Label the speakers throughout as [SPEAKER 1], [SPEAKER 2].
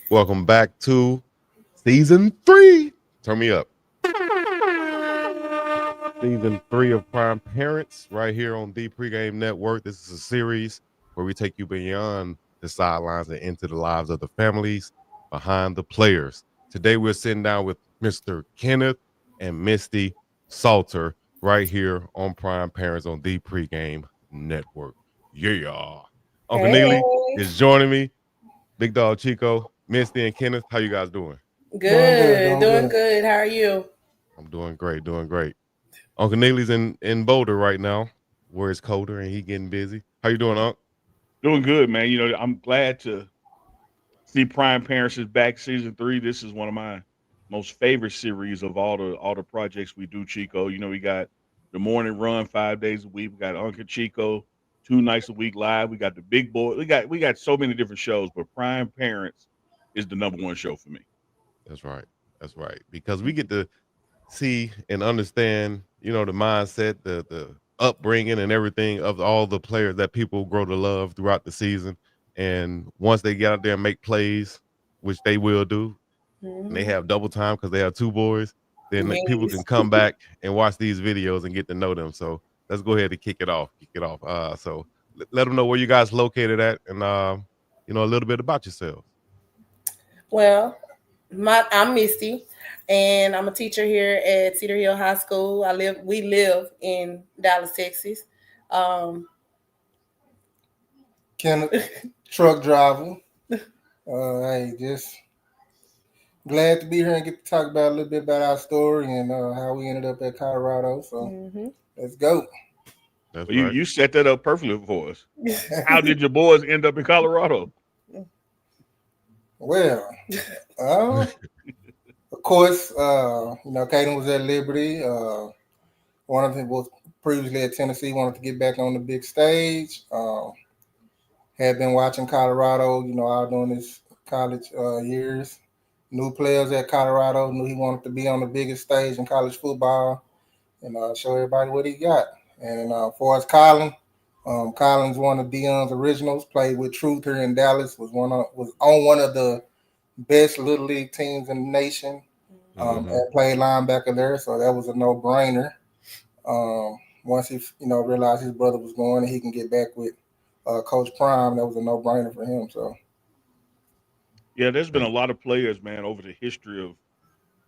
[SPEAKER 1] Welcome back to season 3. Turn me up. Season 3 of Prime Parents, right here on Thee Pregame Network. This is a series where we take you beyond the sidelines and into the lives of the families behind the players. Today, we're sitting down with Mr. Kenneth and Misty Salter right here on Prime Parents on Thee Pregame Network. Yeah. Uncle
[SPEAKER 2] Hey,
[SPEAKER 1] Neely is joining me. BiggDogg Chico, Misty, and Kenneth. How you guys doing?
[SPEAKER 3] Doing good,
[SPEAKER 2] good,
[SPEAKER 3] doing
[SPEAKER 2] doing
[SPEAKER 3] good.
[SPEAKER 2] good. How are you?
[SPEAKER 1] I'm doing great, doing great. Uncle Neely's in Boulder right now, where it's colder and he getting busy. How you doing, Unc?
[SPEAKER 4] Doing good, man. I'm glad to see Prime Parents is back season 3. This is one of my most favorite series of all the projects we do, Chico. We got the morning run 5 days a week. We got Uncle Chico 2 nights a week live. We got the big boy. We got so many different shows, but Prime Parents is the number one show for me.
[SPEAKER 1] That's right. That's right. Because we get to see and understand, the mindset, the upbringing and everything of all the players that people grow to love throughout the season. And once they get out there and make plays, which they will do, and they
[SPEAKER 2] Mhm.
[SPEAKER 1] have double time because they have two boys, then people can
[SPEAKER 2] Yes.
[SPEAKER 1] come back and watch these videos and get to know them. So let's go ahead and kick it off. Kick it off. So let them know where you guys located at, and a little bit about yourselves.
[SPEAKER 2] Well, I'm Misty, and I'm a teacher here at Cedar Hill High School. We live in Dallas, Texas. Um,
[SPEAKER 3] Kenneth, truck driver. Hey, just glad to be here and get to talk about a little bit about our story and how we ended up at Colorado. So
[SPEAKER 2] mhm.
[SPEAKER 3] let's go.
[SPEAKER 1] That's
[SPEAKER 4] Well, you
[SPEAKER 1] right.
[SPEAKER 4] you set that up perfectly for us. How did your boys end up in Colorado?
[SPEAKER 3] Well, uh, of course, Kaidon was at Liberty. One of them was previously at Tennessee, wanted to get back on the big stage. Had been watching Colorado, all during his college years. New players at Colorado, knew he wanted to be on the biggest stage in college football and show everybody what he got. And for us, Colin's one of Dion's originals. Played with Truth here in Dallas. Was on one of the best little league teams in the nation.
[SPEAKER 1] Mm-hmm.
[SPEAKER 3] And played linebacker there, so that was a no brainer. Once he realized his brother was going and he can get back with Coach Prime, that was a no brainer for him. So
[SPEAKER 4] Yeah, there's been a lot of players, man, over the history of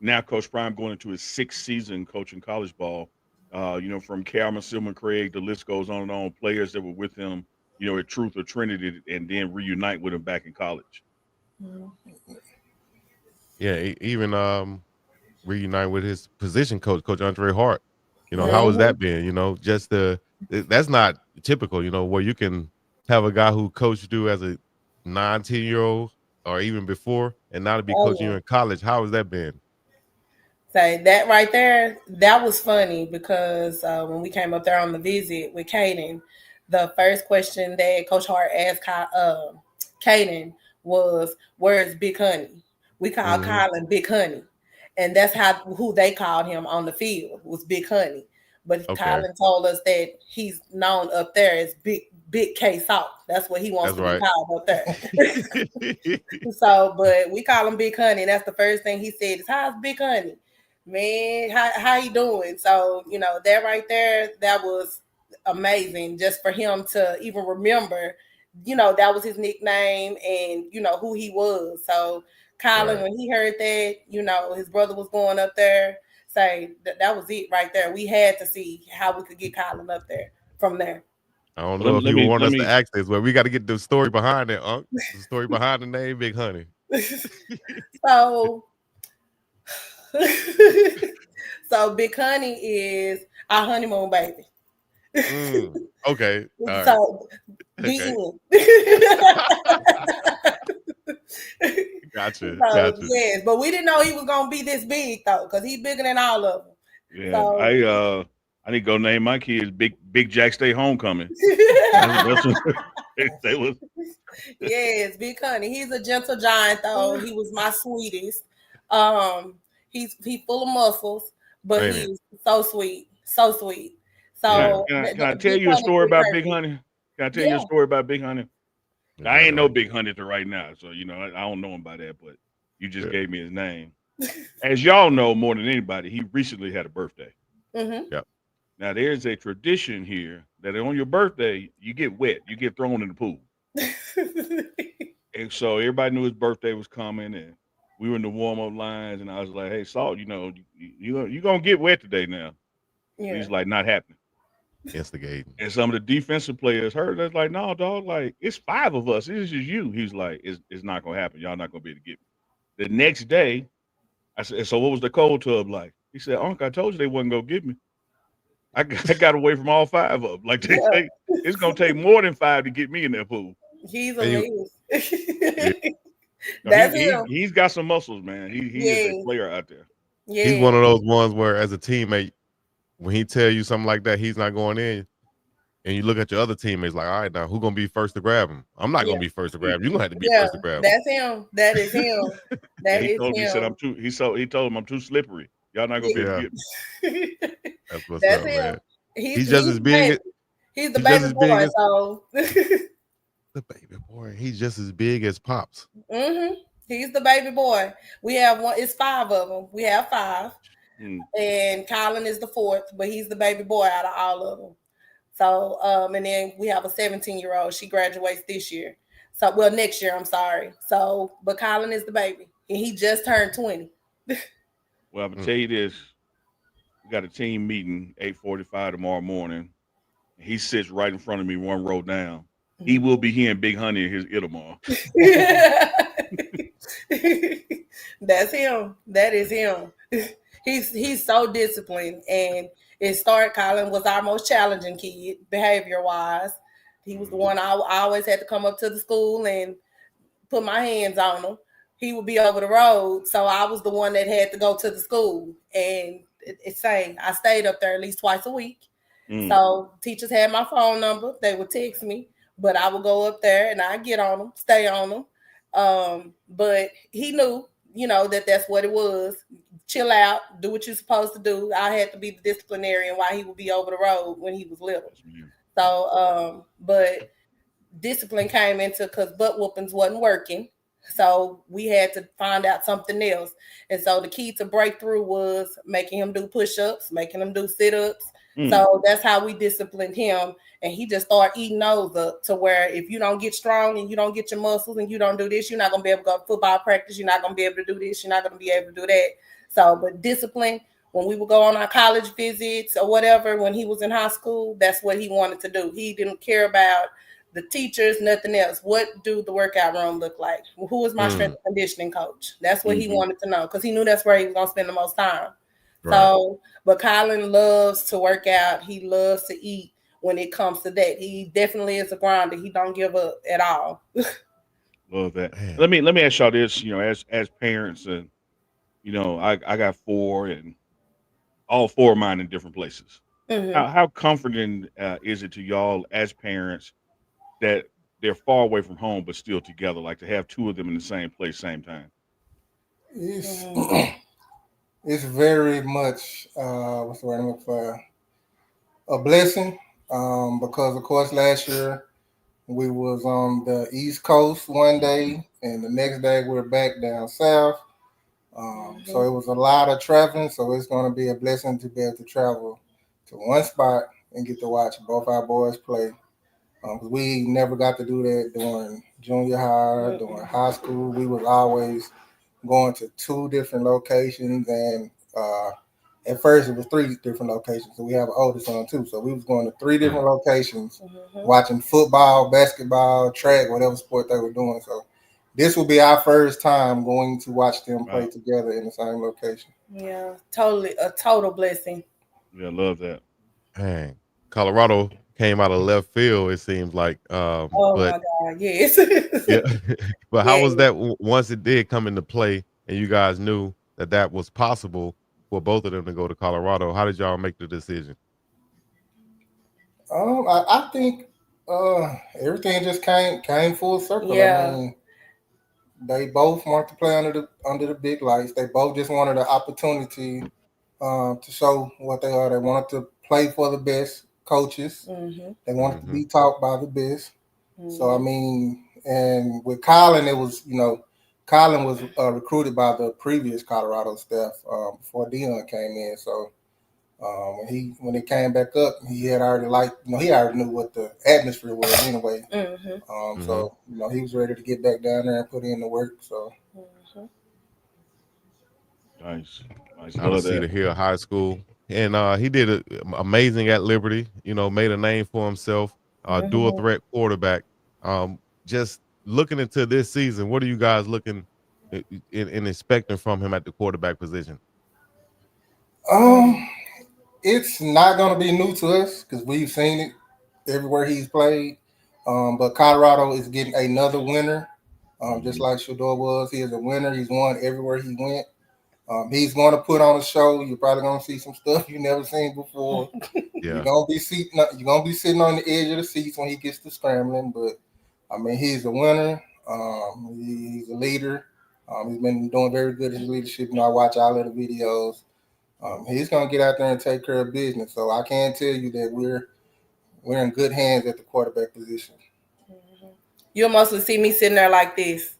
[SPEAKER 4] now Coach Prime going into his sixth season coaching college ball. From Cameron Silman Craig, the list goes on and on. Players that were with him, at Truth or Trinity, and then reunite with him back in college.
[SPEAKER 1] Yeah, even reunite with his position coach, Coach Andre Hart. How has
[SPEAKER 2] Mhm.
[SPEAKER 1] that been? Just that's not typical. Where you can have a guy who coached you as a 19-year-old or even before, and now to be
[SPEAKER 2] Oh
[SPEAKER 1] coaching you
[SPEAKER 2] yeah.
[SPEAKER 1] in college. How has that been?
[SPEAKER 2] So that right there, that was funny because when we came up there on the visit with Kaden, the first question that Coach Hart asked Kaden was, "Where's Big Honey?" We called
[SPEAKER 1] Mm-hmm.
[SPEAKER 2] Kylan Big Honey, and that's who they called him on the field was Big Honey. But
[SPEAKER 1] Okay,
[SPEAKER 2] Kylan told us that he's known up there as Big K Salt. That's what he wants
[SPEAKER 1] that's
[SPEAKER 2] to be
[SPEAKER 1] right.
[SPEAKER 2] called up there. So, but we call him Big Honey. That's the first thing he said is, "How's Big Honey, man? How you doing?" So, that right there, that was amazing just for him to even remember. That was his nickname, and who he was. So, Colin,
[SPEAKER 1] Right.
[SPEAKER 2] when he heard that, his brother was going up there. Say that was it right there. We had to see how we could get Colin up there from there.
[SPEAKER 1] I don't
[SPEAKER 4] Well,
[SPEAKER 1] know
[SPEAKER 4] let,
[SPEAKER 1] if
[SPEAKER 4] let
[SPEAKER 1] you
[SPEAKER 4] me
[SPEAKER 1] want
[SPEAKER 4] let
[SPEAKER 1] us to
[SPEAKER 4] me
[SPEAKER 1] ask this, but we got to get the story behind it, Unc. The story behind the name, Big Honey.
[SPEAKER 2] So so Big Honey is our honeymoon baby.
[SPEAKER 1] Mm, okay. All right.
[SPEAKER 2] So the
[SPEAKER 1] Okay.
[SPEAKER 2] end.
[SPEAKER 1] Gotcha.
[SPEAKER 2] So
[SPEAKER 1] Gotcha.
[SPEAKER 2] yes, but we didn't know he was gonna be this big though, because he's bigger than all of them.
[SPEAKER 4] yeah,
[SPEAKER 2] So
[SPEAKER 4] I need to go name my kids Big Jack Stay Homecoming. That's what they was.
[SPEAKER 2] yes, Big Honey. He's a gentle giant though. He was my sweetest. Um, he's full of muscles, but
[SPEAKER 1] Ain't it?
[SPEAKER 2] he's so sweet, so sweet.
[SPEAKER 4] Can I
[SPEAKER 1] Yeah.
[SPEAKER 2] So
[SPEAKER 4] can I can I tell
[SPEAKER 2] Big
[SPEAKER 4] you a
[SPEAKER 2] Honey
[SPEAKER 4] story
[SPEAKER 2] is
[SPEAKER 4] about Big
[SPEAKER 2] perfect.
[SPEAKER 4] Honey? Can I tell you a
[SPEAKER 2] Yeah.
[SPEAKER 4] story about Big Honey? I ain't no
[SPEAKER 1] Exactly.
[SPEAKER 4] big hunter right now, so I don't know him by that. But you just
[SPEAKER 1] Yeah.
[SPEAKER 4] gave me his name. As y'all know more than anybody, he recently had a birthday.
[SPEAKER 2] Mm-hmm.
[SPEAKER 1] Yep.
[SPEAKER 4] Now there's a tradition here that on your birthday you get wet, you get thrown in the pool, and so everybody knew his birthday was coming, and we were in the warm up lines, and I was like, "Hey, Salt, you gonna get wet today now?" And
[SPEAKER 2] Yeah.
[SPEAKER 4] he's like, "Not happening."
[SPEAKER 1] Instigating.
[SPEAKER 4] And some of the defensive players heard that's like, "No, dog, like it's five of us. This is you." He's like, "It's not gonna happen. Y'all not gonna be able to get me." The next day, I said, "So what was the cold tub like?" He said, "Uncle, I told you they wasn't gonna get me. I got away from all five of them. Like
[SPEAKER 2] Yeah.
[SPEAKER 4] it's gonna take more than five to get me in that pool."
[SPEAKER 2] He's a
[SPEAKER 1] And you,
[SPEAKER 2] mess.
[SPEAKER 1] yeah,
[SPEAKER 4] No, he
[SPEAKER 2] That's
[SPEAKER 4] he
[SPEAKER 2] him.
[SPEAKER 4] he's got some muscles, man. He is a
[SPEAKER 2] Yeah.
[SPEAKER 4] player out there.
[SPEAKER 1] he's
[SPEAKER 2] Yeah.
[SPEAKER 1] one of those ones where, as a teammate, when he tell you something like that, he's not going in, and you look at your other teammates like, all right, now who gonna be first to grab him? I'm not
[SPEAKER 2] Yeah.
[SPEAKER 1] gonna be first to grab him. You're gonna have to be
[SPEAKER 2] Yeah.
[SPEAKER 1] first to grab him.
[SPEAKER 2] That's him. That is him.
[SPEAKER 4] Yeah,
[SPEAKER 2] That
[SPEAKER 4] he
[SPEAKER 2] is
[SPEAKER 4] told me. He said I'm
[SPEAKER 2] him.
[SPEAKER 4] too. He told him I'm too slippery. Y'all not gonna be able to
[SPEAKER 1] Yeah,
[SPEAKER 4] get me.
[SPEAKER 2] Yeah.
[SPEAKER 1] that's what's
[SPEAKER 2] That's
[SPEAKER 1] up,
[SPEAKER 2] him.
[SPEAKER 1] man.
[SPEAKER 2] He's
[SPEAKER 1] He's just
[SPEAKER 2] he's
[SPEAKER 1] as
[SPEAKER 2] the
[SPEAKER 1] big.
[SPEAKER 2] baby. He's the
[SPEAKER 1] He's just
[SPEAKER 2] baby
[SPEAKER 1] as big
[SPEAKER 2] boy.
[SPEAKER 1] as
[SPEAKER 2] So
[SPEAKER 1] the baby boy. He's just as big as Pops.
[SPEAKER 2] he's the baby boy. We have one. It's five of them. We have five,
[SPEAKER 4] Mm.
[SPEAKER 2] and Kylan is the fourth, but he's the baby boy out of all of them. So and then we have a 17-year-old. She graduates this year. So well, next year. I'm sorry. So but Kylan is the baby, and he just turned 20.
[SPEAKER 4] Well, I'm gonna
[SPEAKER 1] Mm.
[SPEAKER 4] tell you this. We got a team meeting 8:45 tomorrow morning. He sits right in front of me, one row down. He will be hearing Big Honey in his ear tomorrow.
[SPEAKER 2] That's him. That is him. He's so disciplined, and it started. Colin was our most challenging kid, behavior wise. He was the
[SPEAKER 4] Mhm.
[SPEAKER 2] one I always had to come up to the school and put my hands on him. He would be over the road, so I was the one that had to go to the school. And it's saying I stayed up there at least twice a week.
[SPEAKER 4] Mm.
[SPEAKER 2] So teachers had my phone number. They would text me, but I would go up there and I get on them, stay on them. But he knew, that that's what it was. Chill out, do what you're supposed to do. I had to be the disciplinarian while he would be over the road when he was little.
[SPEAKER 4] Yes, ma'am.
[SPEAKER 2] So, but discipline came into because butt whoopings wasn't working. So we had to find out something else. And so the key to breakthrough was making him do push-ups, making him do sit-ups.
[SPEAKER 4] Mm.
[SPEAKER 2] So that's how we disciplined him. And he just started eating those up to where if you don't get strong and you don't get your muscles and you don't do this, you're not gonna be able to go to football practice, you're not gonna be able to do this, you're not gonna be able to do that. So, but discipline, when we would go on our college visits or whatever, when he was in high school, that's what he wanted to do. He didn't care about the teachers, nothing else. What do the workout room look like? Who is my strength
[SPEAKER 1] Mm.
[SPEAKER 2] and conditioning coach? That's what he
[SPEAKER 4] Mm-hmm.
[SPEAKER 2] wanted to know because he knew that's where he was going to spend the most time.
[SPEAKER 1] Right.
[SPEAKER 2] So, but Colin loves to work out. He loves to eat when it comes to that. He definitely is a grinder. He don't give up at all.
[SPEAKER 4] Love that.
[SPEAKER 1] Man.
[SPEAKER 4] Let me ask y'all this. As parents, and I got four, and all four of mine in different places.
[SPEAKER 2] Mm-hmm.
[SPEAKER 4] How comforting is it to y'all as parents that they're far away from home but still together, like to have two of them in the same place, same time?
[SPEAKER 3] It's
[SPEAKER 2] Mm-hmm.
[SPEAKER 3] it's very much what's the word I'm looking for? A blessing. Because of course last year we was on the East Coast one
[SPEAKER 4] Mm-hmm.
[SPEAKER 3] day, and the next day we're back down south. So
[SPEAKER 2] Mm-hmm.
[SPEAKER 3] it was a lot of traveling. So it's going to be a blessing to be able to travel to one spot and get to watch both our boys play. We never got to do that during junior high, during high school. We was always going to two different locations, and at first it was three different locations. So we have an older son too. So we was going to three
[SPEAKER 1] Mm.
[SPEAKER 3] different locations,
[SPEAKER 2] Mm-hmm.
[SPEAKER 3] watching football, basketball, track, whatever sport they were doing. So this will be our first time going to watch them play
[SPEAKER 4] Wow.
[SPEAKER 3] together in the same location.
[SPEAKER 2] Yeah, totally a total blessing.
[SPEAKER 4] Yeah, love that.
[SPEAKER 1] Dang. Colorado came out of left field, it seems like.
[SPEAKER 2] Oh
[SPEAKER 1] But
[SPEAKER 2] my God, yes.
[SPEAKER 1] yeah. But how
[SPEAKER 2] Yeah.
[SPEAKER 1] was that once it did come into play and you guys knew that that was possible for both of them to go to Colorado? How did y'all make the decision?
[SPEAKER 3] I think everything just came full circle. I
[SPEAKER 2] Yeah.
[SPEAKER 3] mean, they both wanted to play under the big lights. They both just wanted an opportunity to show what they are. They wanted to play for the best coaches.
[SPEAKER 2] Mm-hmm.
[SPEAKER 3] They wanted to
[SPEAKER 1] Mhm.
[SPEAKER 3] be taught by the best. So I
[SPEAKER 2] Mm-hmm.
[SPEAKER 3] mean, and with Kylan, it was Kylan was recruited by the previous Colorado staff before Dion came in. So when he came back up, he had already he already knew what the atmosphere was anyway. So he was ready to get back down there and put in the work. So
[SPEAKER 4] Nice.
[SPEAKER 1] Out of Cedar Hill High School, and he did amazing at Liberty. Made a name for himself. Dual threat quarterback. Just looking into this season, what are you guys looking in expecting from him at the quarterback position?
[SPEAKER 3] It's not going to be new to us because we've seen it everywhere he's played. But Colorado is getting another winner, just like Shador was. He is a winner. He's won everywhere he went. He's going to put on a show. You're probably going to see some stuff you've never seen before.
[SPEAKER 1] Yeah.
[SPEAKER 3] You're going to be sitting on the edge of the seats when he gets to scrambling. But I mean, he's a winner. He's a leader. He's been doing very good in his leadership. I watch all of the videos. He's going to get out there and take care of business. So I can tell you that we're in good hands at the quarterback position.
[SPEAKER 2] You'll mostly see me sitting there like this.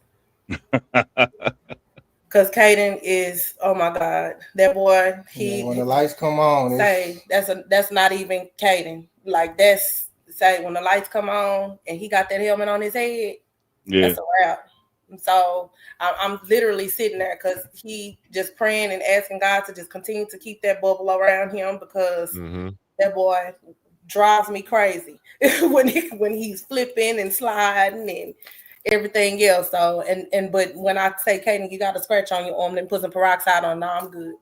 [SPEAKER 2] Because Kaidon is, oh my God, that boy.
[SPEAKER 3] When the lights come on,
[SPEAKER 2] that's not even Kaidon. Like when the lights come on and he got that helmet on his head, that's a wrap. And so I'm literally sitting there because he just praying and asking God to just continue to keep that bubble around him because that boy drives me crazy when he's flipping and sliding and everything else. So but when I say, Kaidon, you got a scratch on your arm, then put some peroxide on. No, I'm good.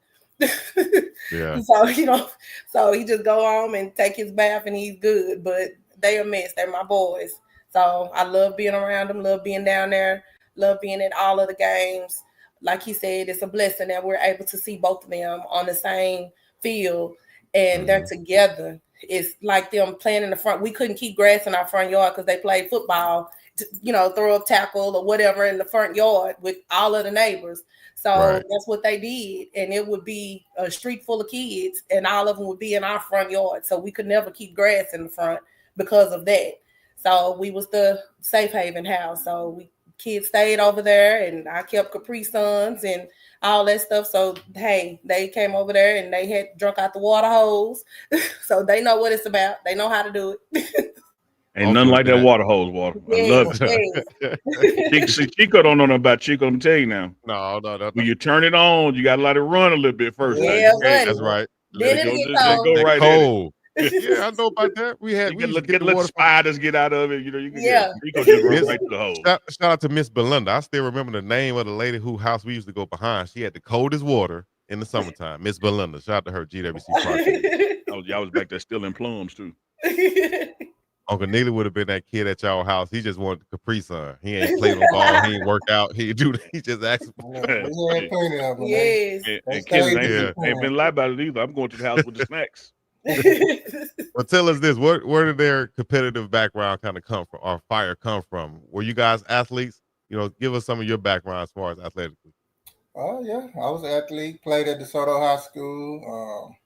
[SPEAKER 1] Yeah.
[SPEAKER 2] So he just go home and take his bath and he's good. But they a mess. They're my boys. So I love being around them. Love being down there. Love being at all of the games. Like he said, it's a blessing that we're able to see both of them on the same field and they're together. It's like them playing in the front. We couldn't keep grass in our front yard because they played football, throw up tackle or whatever in the front yard with all of the neighbors. So that's what they did. And it would be a street full of kids and all of them would be in our front yard. So we could never keep grass in the front because of that. So we was the safe haven house. So kids stayed over there and I kept Capri Suns and all that stuff. So, hey, they came over there and they had drunk out the water hose. So they know what it's about. They know how to do it.
[SPEAKER 4] Ain't nothing like that water hose water. I love it. Chico don't know nothing about Chico. I'm telling you now.
[SPEAKER 1] No.
[SPEAKER 4] When you turn it on, you got to let it run a little bit first.
[SPEAKER 2] Yeah,
[SPEAKER 1] that's right.
[SPEAKER 2] Let it
[SPEAKER 4] go right
[SPEAKER 1] cold. Yeah, I know about that. We let
[SPEAKER 4] the spiders get out of it. You can Chico just run right to the hole.
[SPEAKER 1] Shout out to Miss Belinda. I still remember the name of the lady whose house we used to go behind. She had the coldest water in the summertime. Miss Belinda. Shout out to her, GWC Project.
[SPEAKER 4] Y'all was back there stealing plums too.
[SPEAKER 1] Uncle Neely would have been that kid at y'all house. He just wanted the Capri Sun. He ain't played on ball. He ain't work out. He just asked for
[SPEAKER 2] Yes.
[SPEAKER 4] And kids ain't been lie about it either. I'm going to the house with the snacks.
[SPEAKER 1] Well, tell us this: where did their competitive background kind of come from, or fire come from? Were you guys athletes? Give us some of your background as far as athletically.
[SPEAKER 3] Oh yeah, I was an athlete. Played at DeSoto High School.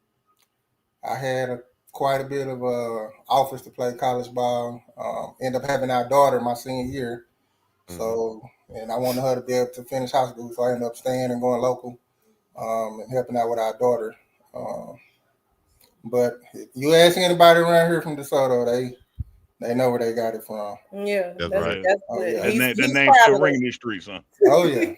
[SPEAKER 3] I had quite a bit of offers to play college ball. Ended up having our daughter my senior year, so and I wanted her to be able to finish high school, so I ended up staying and going local and helping out with our daughter. But if you ask anybody around here from DeSoto, they know where they got it from.
[SPEAKER 2] Yeah,
[SPEAKER 1] that's right.
[SPEAKER 2] That's
[SPEAKER 4] that name still ringing these streets, huh?
[SPEAKER 3] Oh yeah.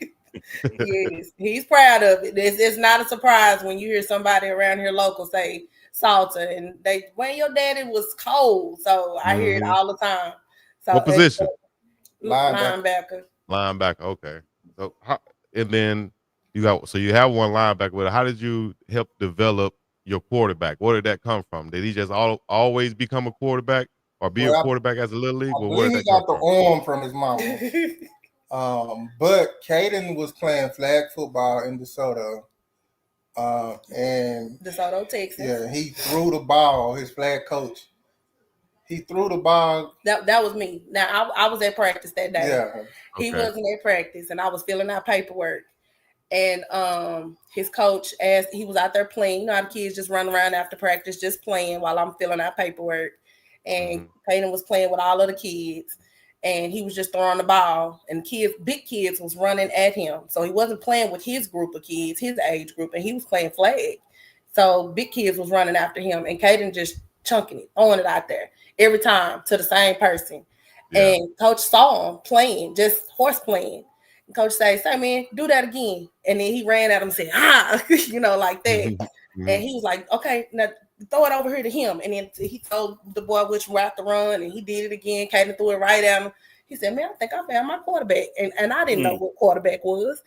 [SPEAKER 2] Yes, he's proud of it. It's not a surprise when you hear somebody around here local say Salter, and when your daddy was cold. So I hear it all the time. So
[SPEAKER 1] what position?
[SPEAKER 2] Linebacker.
[SPEAKER 1] Linebacker. Okay. So and then you have one linebacker. But how did you help develop your quarterback? Where did that come from? Did he just always become a quarterback or be a quarterback as a little league?
[SPEAKER 3] I believe he got the arm from his mom. But Kaidon was playing flag football in DeSoto. And
[SPEAKER 2] DeSoto, Texas.
[SPEAKER 3] Yeah, he threw the ball. His flag coach. He threw the ball.
[SPEAKER 2] That was me. Now I was at practice that day.
[SPEAKER 3] Yeah.
[SPEAKER 2] He wasn't at practice, and I was filling out paperwork. And his coach asked, he was out there playing. How the kids just run around after practice, just playing while I'm filling out paperwork. And Kaidon was playing with all of the kids. and he was just throwing the ball, and big kids was running at him. So he wasn't playing with his group of kids, his age group, and he was playing flag. So big kids was running after him, and Kaidon just chunking it, throwing it out there every time to the same person. Yeah. And coach saw him playing, just horse playing. And coach say, man, do that again. And then he ran at him and said, like that. And he was like, okay, now throw it over here to him. And then he told the boy which route to run, and he did it again. Kaidon threw it right at him. He said, man, I think I found my quarterback. And I didn't know what quarterback was.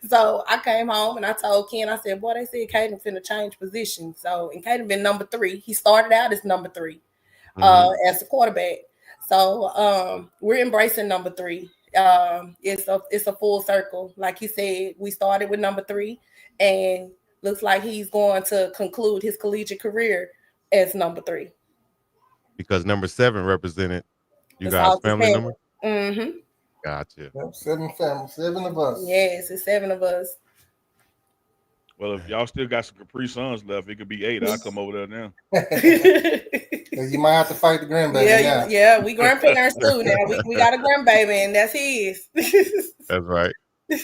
[SPEAKER 2] So I came home and I told Ken, I said, boy, they said Kaidon finna change position. So, and Kaidon been number 3. He started out as number 3 as a quarterback. So we're embracing number 3. It's a full circle. Like he said, we started with number 3, and looks like he's going to conclude his collegiate career as number 3.
[SPEAKER 1] Because number 7 represented you guys' family number?
[SPEAKER 2] Mm-hmm.
[SPEAKER 1] Gotcha.
[SPEAKER 3] Yep, 7 family, 7 of us.
[SPEAKER 2] Yes, it's 7 of us.
[SPEAKER 4] Well, if y'all still got some Capri Suns left, it could be 8. I'll come over there now.
[SPEAKER 3] You might have to fight the grandbaby now.
[SPEAKER 2] Yeah, we grandparents too now. We got a grandbaby, and that's his.
[SPEAKER 1] That's right.
[SPEAKER 4] But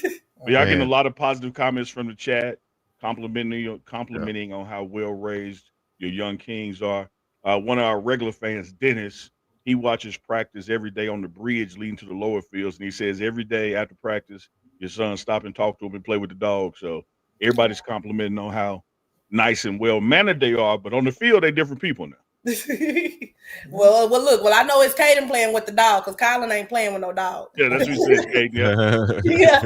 [SPEAKER 4] y'all getting a lot of positive comments from the chat, complimenting on how well raised your young kings are. One of our regular fans, Dennis, he watches practice every day on the bridge leading to the lower fields, and he says every day after practice, your son stop and talk to him and play with the dog. So everybody's complimenting on how nice and well mannered they are, but on the field, they're different people now.
[SPEAKER 2] Well, look. Well, I know it's Kaidon playing with the dog because Kylan ain't playing with no dog.
[SPEAKER 4] Yeah, that's what he says, Kaidon. Yeah.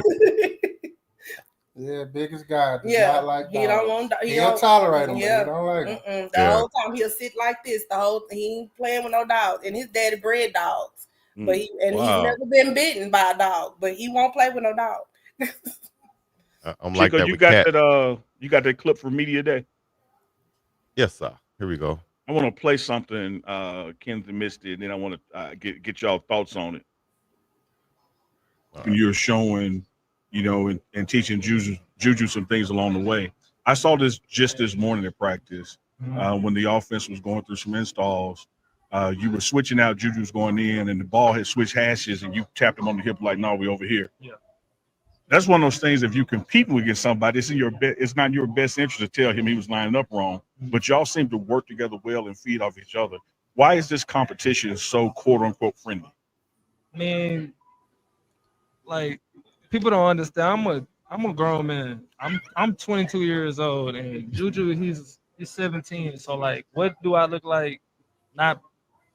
[SPEAKER 3] Yeah, biggest guy. Not like
[SPEAKER 2] he don't want.
[SPEAKER 3] He'll tolerate him. Yeah, but he don't like him.
[SPEAKER 2] The whole time he'll sit like this. He ain't playing with no dogs, and his daddy bred dogs. But he's never been bitten by a dog. But he won't play with no dog.
[SPEAKER 1] I'm
[SPEAKER 4] Chico,
[SPEAKER 1] like that.
[SPEAKER 4] You got that. You got that clip from Media Day.
[SPEAKER 1] Yes, sir. Here we go.
[SPEAKER 4] I want to play something. Kenneth missed it, and then I want to get y'all thoughts on it. And you're showing, and teaching Juju some things along the way. I saw this just this morning at practice when the offense was going through some installs. You were switching out, Juju's going in, and the ball had switched hashes, and you tapped him on the hip like, "No, we over here." Yeah. That's one of those things. If you compete against somebody, it's not your best interest to tell him he was lining up wrong. But y'all seem to work together well and feed off each other. Why is this competition so "quote unquote" friendly?
[SPEAKER 5] I mean, like, people don't understand. I'm a grown man. I'm 22 years old, and Juju he's 17. So like, what do I look like not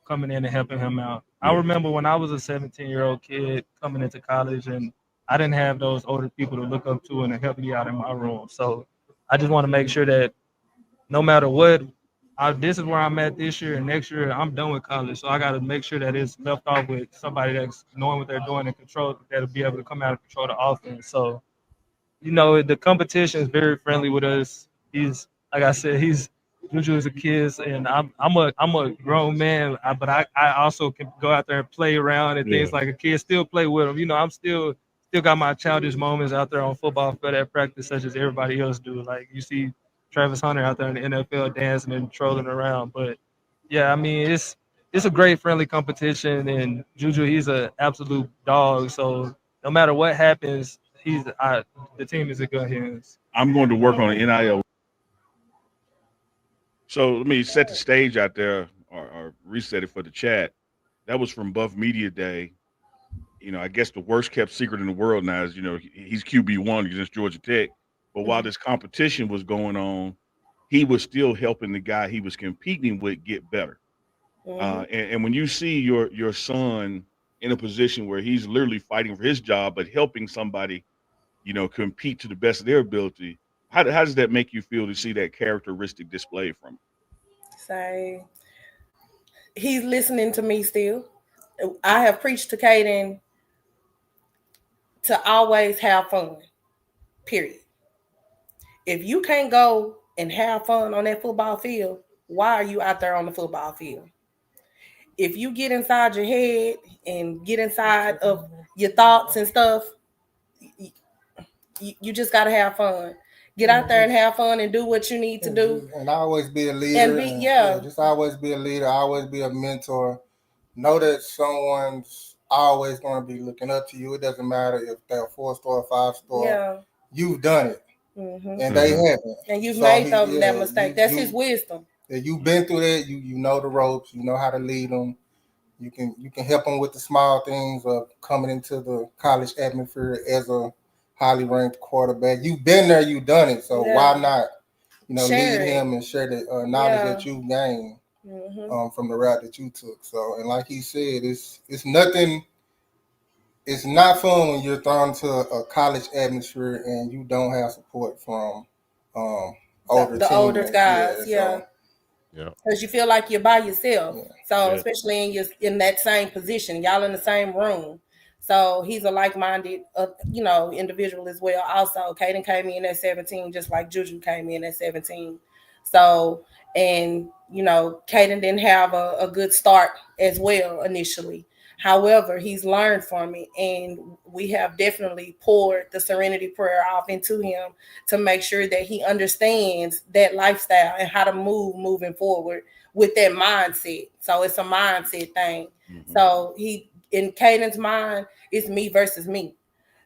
[SPEAKER 5] coming in and helping him out? I remember when I was a 17-year-old kid coming into college, and I didn't have those older people to look up to and to help me out in my room. So I just want to make sure that no matter what, this is where I'm at this year, and next year I'm done with college. So I got to make sure that it's left off with somebody that's knowing what they're doing and control, that'll be able to come out and control the offense. So, the competition is very friendly with us. He's, like I said, Juju is a kid, and I'm a grown man, but I also can go out there and play around and things like a kid, still play with him. I'm still got my childish moments out there on football field at practice, such as everybody else do. Like, you see Travis Hunter out there in the NFL dancing and trolling around. But yeah, I mean, it's a great friendly competition, and Juju, he's an absolute dog. So no matter what happens, the team is in good hands.
[SPEAKER 4] I'm going to work on the NIL. So let me set the stage out there or reset it for the chat. That was from Buff Media Day. I guess the worst kept secret in the world now is, he's QB1 against Georgia Tech. But while this competition was going on, he was still helping the guy he was competing with get better. And when you see your son in a position where he's literally fighting for his job, but helping somebody, compete to the best of their ability, how does that make you feel to see that characteristic displayed from him?
[SPEAKER 2] So he's listening to me still. I have preached to Kaidon to always have fun, period. If you can't go and have fun on that football field, why are you out there on the football field? If you get inside your head and get inside of your thoughts and stuff, you just got to have fun. Get out there and have fun and do what you need to do.
[SPEAKER 3] And always be a leader. Just always be a leader. Always be a mentor. Know that someone's always going to be looking up to you. It doesn't matter if they're 4-star or 5-star.
[SPEAKER 2] Yeah.
[SPEAKER 3] You've done it,
[SPEAKER 2] Mm-hmm.
[SPEAKER 3] and they haven't.
[SPEAKER 2] And you've
[SPEAKER 3] So
[SPEAKER 2] made that mistake. That's his wisdom.
[SPEAKER 3] You've been through that. You know the ropes. You know how to lead them. You can help them with the small things of coming into the college atmosphere as a highly ranked quarterback. You've been there. You've done it. So why not?
[SPEAKER 2] Share
[SPEAKER 3] lead
[SPEAKER 2] it.
[SPEAKER 3] him and share the knowledge that you gained from the route that you took. So, and like he said, it's nothing. It's not fun when you're thrown to a college atmosphere and you don't have support from older
[SPEAKER 2] older guys.
[SPEAKER 3] So,
[SPEAKER 2] because you feel like you're by yourself. So especially in that same position, y'all in the same room. So he's a like-minded, individual as well. Also, Kaidon came in at 17, just like Juju came in at 17. So, and Kaidon didn't have a good start as well initially. However, he's learned from it, and we have definitely poured the serenity prayer off into him to make sure that he understands that lifestyle and how to move moving forward with that mindset. So it's a mindset thing. So in Kaidon's mind, it's me versus me.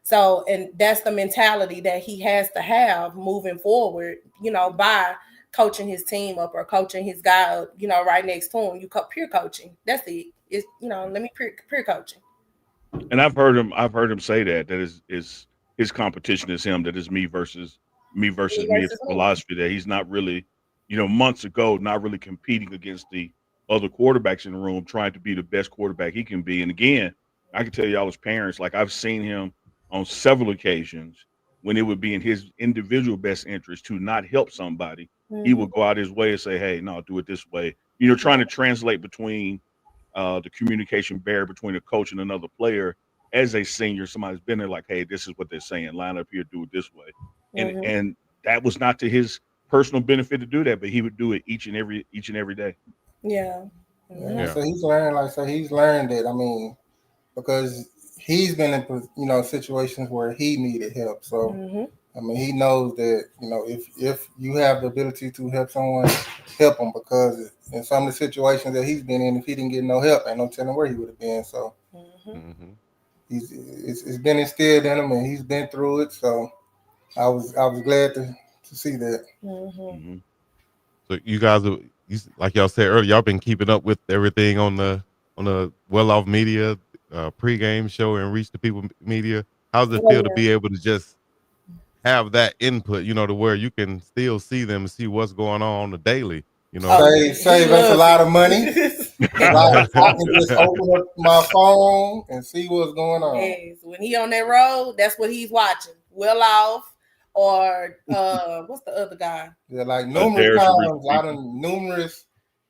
[SPEAKER 2] So, and that's the mentality that he has to have moving forward, by coaching his team up or coaching his guy up, right next to him. You peer coaching. That's it. It's, let me peer coaching.
[SPEAKER 4] And I've heard him say that is his competition is him. That is me versus me. It's philosophy that he's not really, months ago, not really competing against the other quarterbacks in the room, trying to be the best quarterback he can be. And again, I can tell y'all as parents, like I've seen him on several occasions when it would be in his individual best interest to not help somebody. He would go out his way and say, "Hey, no, do it this way." Trying to translate between the communication barrier between a coach and another player as a senior. Somebody's been there like, "Hey, this is what they're saying. Line up here, do it this way." And that was not to his personal benefit to do that, but he would do it each and every day.
[SPEAKER 2] Yeah.
[SPEAKER 3] So he's learned, he's learned it. I mean, because he's been in situations where he needed help. So I mean, he knows that if you have the ability to help someone, help him, because in some of the situations that he's been in, if he didn't get no help, ain't no telling where he would have been. So it's been instilled in him, and he's been through it. So I was glad to see that.
[SPEAKER 1] So you guys, like y'all said earlier, y'all been keeping up with everything on the Well Off Media pregame show and Reach the People Media. How's it feel to be able to just have that input, to where you can still see them and see what's going on the daily,
[SPEAKER 3] Save us a lot of money. I can just open up my phone and see what's going on.
[SPEAKER 2] Yes. When he on that road, that's what he's watching. Well Off, or what's the other guy?
[SPEAKER 3] Yeah, like numerous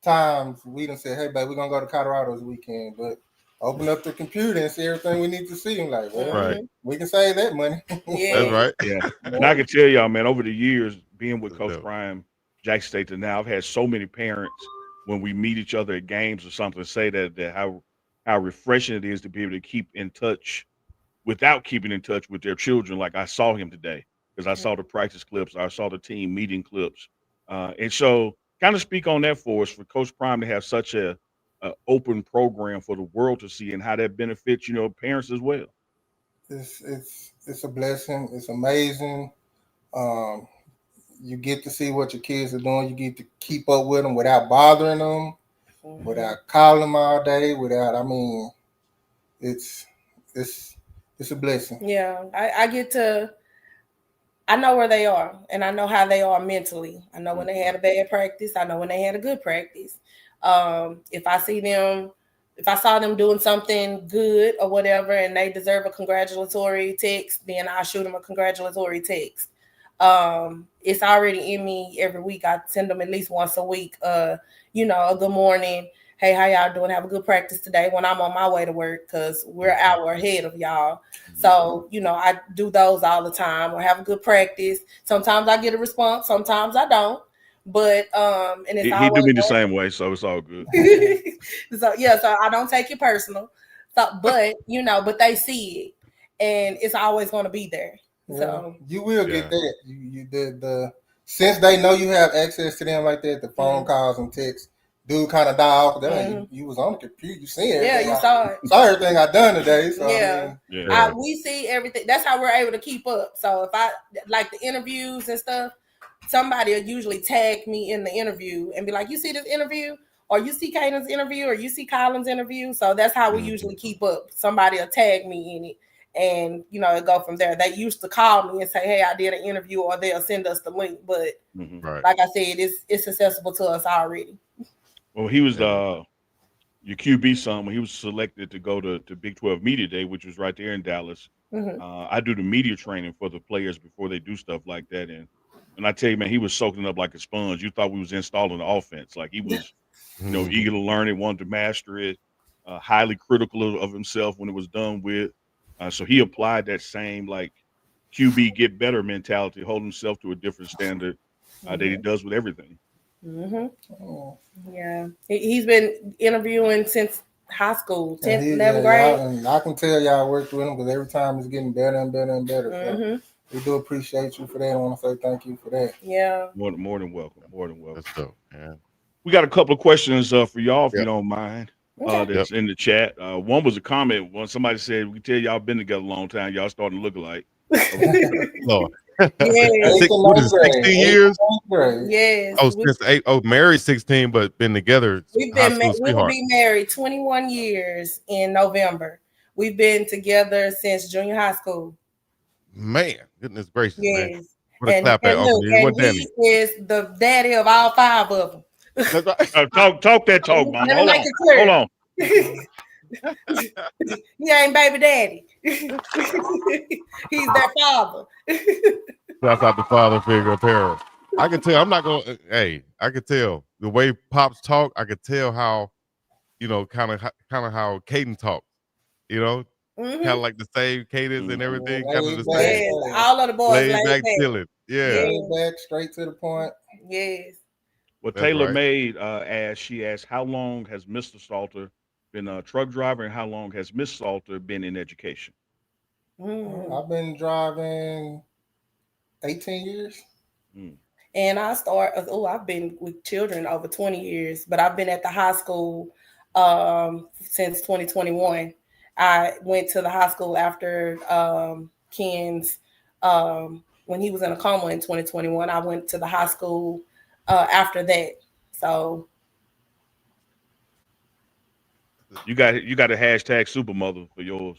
[SPEAKER 3] times we done said, "Hey, babe, we're gonna go to Colorado this weekend," but open up the computer and see everything we need to see. I'm like, well, we can save that money.
[SPEAKER 1] That's right.
[SPEAKER 4] Yeah. And I can tell y'all, man, over the years being with Coach Prime, Jackson State to now, I've had so many parents when we meet each other at games or something say that how refreshing it is to be able to keep in touch without keeping in touch with their children. Like I saw him today because I saw the practice clips, I saw the team meeting clips, and so kind of speak on that for us, for Coach Prime to have such a open program for the world to see and how that benefits parents as well.
[SPEAKER 3] It's a blessing. It's amazing. You get to see what your kids are doing. You get to keep up with them without bothering them, without calling them all day. It's a blessing.
[SPEAKER 2] Yeah, I know where they are, and I know how they are mentally. I know when they had a bad practice. I know when they had a good practice. If I saw them doing something good or whatever, and they deserve a congratulatory text, then I'll shoot them a congratulatory text. It's already in me every week. I send them at least once a week, a good morning. Hey, how y'all doing? Have a good practice today when I'm on my way to work, because we're an hour ahead of y'all. So, I do those all the time, or have a good practice. Sometimes I get a response, sometimes I don't. But and it's
[SPEAKER 4] he do me the same way, so it's all good.
[SPEAKER 2] so I don't take it personal. So, but but they see it, and it's always going to be there.
[SPEAKER 3] Yeah,
[SPEAKER 2] so
[SPEAKER 3] you will get that. You since they know you have access to them like that, the phone calls and texts, dude kind of die off. That you was on the computer, you seen everything.
[SPEAKER 2] Yeah, you saw it.
[SPEAKER 3] Saw everything I done today. So
[SPEAKER 2] yeah.
[SPEAKER 3] I mean,
[SPEAKER 4] Yeah.
[SPEAKER 2] We see everything. That's how we're able to keep up. So if I like the interviews and stuff, somebody will usually tag me in the interview and be like, "You see this interview, or you see Kaidon's interview, or you see Kylan's interview." So that's how we usually keep up. Somebody will tag me in it, and it go from there. They used to call me and say, "Hey, I did an interview," or they'll send us the link. But like I said, it's accessible to us already.
[SPEAKER 4] Well, he was your QB son when he was selected to go to Big 12 Media Day, which was right there in Dallas. I do the media training for the players before they do stuff like that, and I tell you, man, he was soaking up like a sponge. You thought we was installing the offense, like he was, eager to learn it, wanted to master it, highly critical of himself when it was done with. So he applied that same like QB get better mentality, hold himself to a different standard that he does with everything.
[SPEAKER 2] Yeah, he's been interviewing since high school, 10th, 11th
[SPEAKER 3] grade.
[SPEAKER 2] And
[SPEAKER 3] I can tell y'all worked with him because every time it's getting better and better and better. So we do appreciate you for that. I want to say thank you for that.
[SPEAKER 2] Yeah.
[SPEAKER 4] More than welcome. More than welcome.
[SPEAKER 1] That's dope. Yeah.
[SPEAKER 4] We got a couple of questions for y'all, if you don't mind.
[SPEAKER 2] Okay.
[SPEAKER 4] That's in the chat. One was a comment when somebody said, "We can tell y'all been together a long time. Y'all starting to look alike."
[SPEAKER 1] Lord.
[SPEAKER 2] Yes.
[SPEAKER 1] What is it, 16 years?
[SPEAKER 2] Yes.
[SPEAKER 1] Oh, since 8. Oh, married 16, but been together.
[SPEAKER 2] We will be married 21 years in November. We've been together since junior high school.
[SPEAKER 1] Man, goodness gracious, man.
[SPEAKER 2] Yes.
[SPEAKER 1] What a clap at Uncle Neely.
[SPEAKER 2] And he is the daddy of all 5 of them.
[SPEAKER 4] Talk that talk, mama. Hold on.
[SPEAKER 2] He ain't baby daddy. He's their father.
[SPEAKER 1] That's out the father figure apparel. I can tell. I'm not gonna. Hey, I can tell the way Pops talk. I could tell how, kind of how Kaidon talks. Kind of like the same cadence and everything. Kind of the same.
[SPEAKER 2] Yes, all of the boys
[SPEAKER 1] laid back, chilling. Yeah,
[SPEAKER 3] laid back, straight to the point.
[SPEAKER 2] Yes.
[SPEAKER 4] Well, Taylor Made she asked, how long has Mr. Salter been a truck driver, and how long has Miss Salter been in education?
[SPEAKER 3] I've been driving 18 years.
[SPEAKER 2] And I've been with children over 20 years, but I've been at the high school since 2021. I went to the high school after Ken's, when he was in a coma in 2021. I went to the high school after that. So
[SPEAKER 4] you got a hashtag super mother for yours.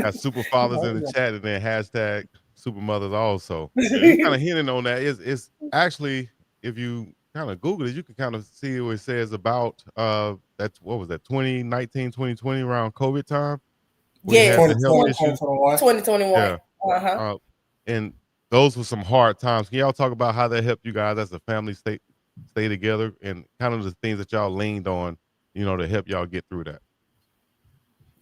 [SPEAKER 1] Got super fathers in the chat, and then hashtag super mothers also. You kind of hinting on that. It's actually, if you kind of Google it, you can kind of see what it says about that's what was that 2019, 2020 around COVID time.
[SPEAKER 2] Yeah,
[SPEAKER 3] 2021.
[SPEAKER 1] Yeah. And those were some hard times. Can y'all talk about how that helped you guys as a family stay together, and kind of the things that y'all leaned on, to help y'all get through that?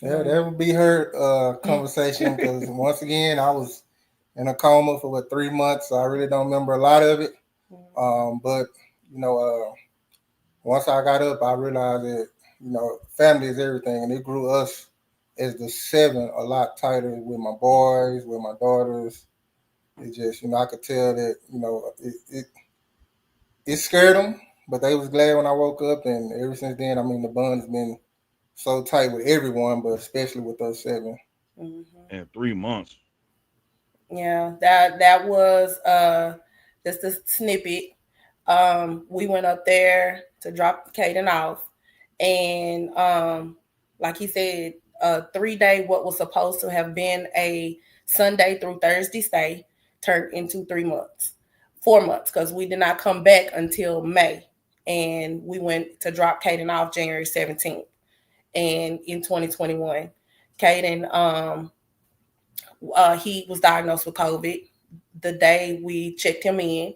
[SPEAKER 3] Yeah, that would be her conversation, because once again, I was in a coma for 3 months, so I really don't remember a lot of it. But once I got up, I realized that family is everything, and it grew us as the 7 a lot tighter with my boys, with my daughters. It just I could tell that it scared them, but they was glad when I woke up, and ever since then, the bond has been so tight with everyone, but especially with us 7.
[SPEAKER 4] And 3 months.
[SPEAKER 2] Yeah, that was just a snippet. We went up there to drop Kaidon off, and like he said, 3-day, what was supposed to have been a Sunday through Thursday stay turned into 3 months, 4 months, because we did not come back until May, and we went to drop Kaidon off January 17th. And in 2021, Kaidon, he was diagnosed with COVID the day we checked him in.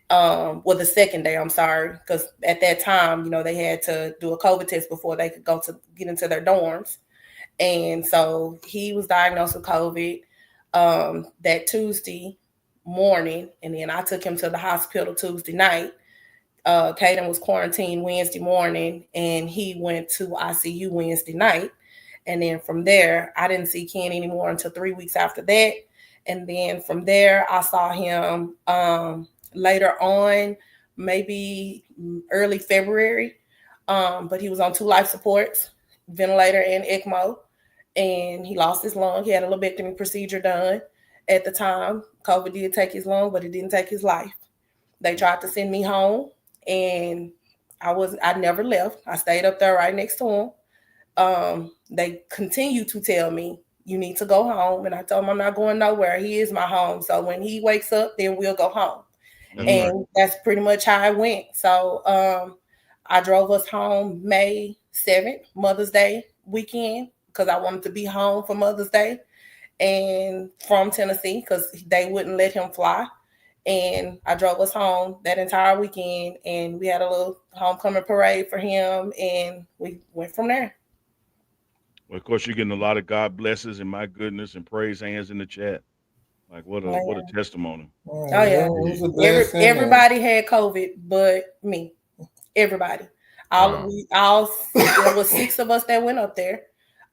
[SPEAKER 2] The second day, I'm sorry, because at that time, they had to do a COVID test before they could get into their dorms. And so he was diagnosed with COVID that Tuesday morning, and then I took him to the hospital Tuesday night. Kaidon was quarantined Wednesday morning, and he went to ICU Wednesday night. And then from there, I didn't see Ken anymore until 3 weeks after that. And then from there, I saw him later on maybe early February. But he was on 2 life supports, ventilator and ECMO, and he lost his lung. He had a lobectomy procedure done at the time. COVID did take his lung, but it didn't take his life. They tried to send me home, and I never left. I stayed up there right next to him. They continued to tell me, you need to go home. And I told him I'm not going nowhere. He is my home. So when he wakes up, then we'll go home.
[SPEAKER 1] That's
[SPEAKER 2] And
[SPEAKER 1] right.
[SPEAKER 2] that's pretty much how it went. So I drove us home May 7th, Mother's Day weekend, because I wanted to be home for Mother's Day, and from Tennessee because they wouldn't let him fly. And I drove us home that entire weekend, and we had a little homecoming parade for him, and we went from there.
[SPEAKER 4] Well, of course, you're getting a lot of God blesses and my goodness and praise hands in the chat. Like what a testimony.
[SPEAKER 2] Oh yeah,
[SPEAKER 3] It was a blessing.
[SPEAKER 2] everybody had COVID, but me. Everybody.
[SPEAKER 1] Wow.
[SPEAKER 2] There was 6 of us that went up there.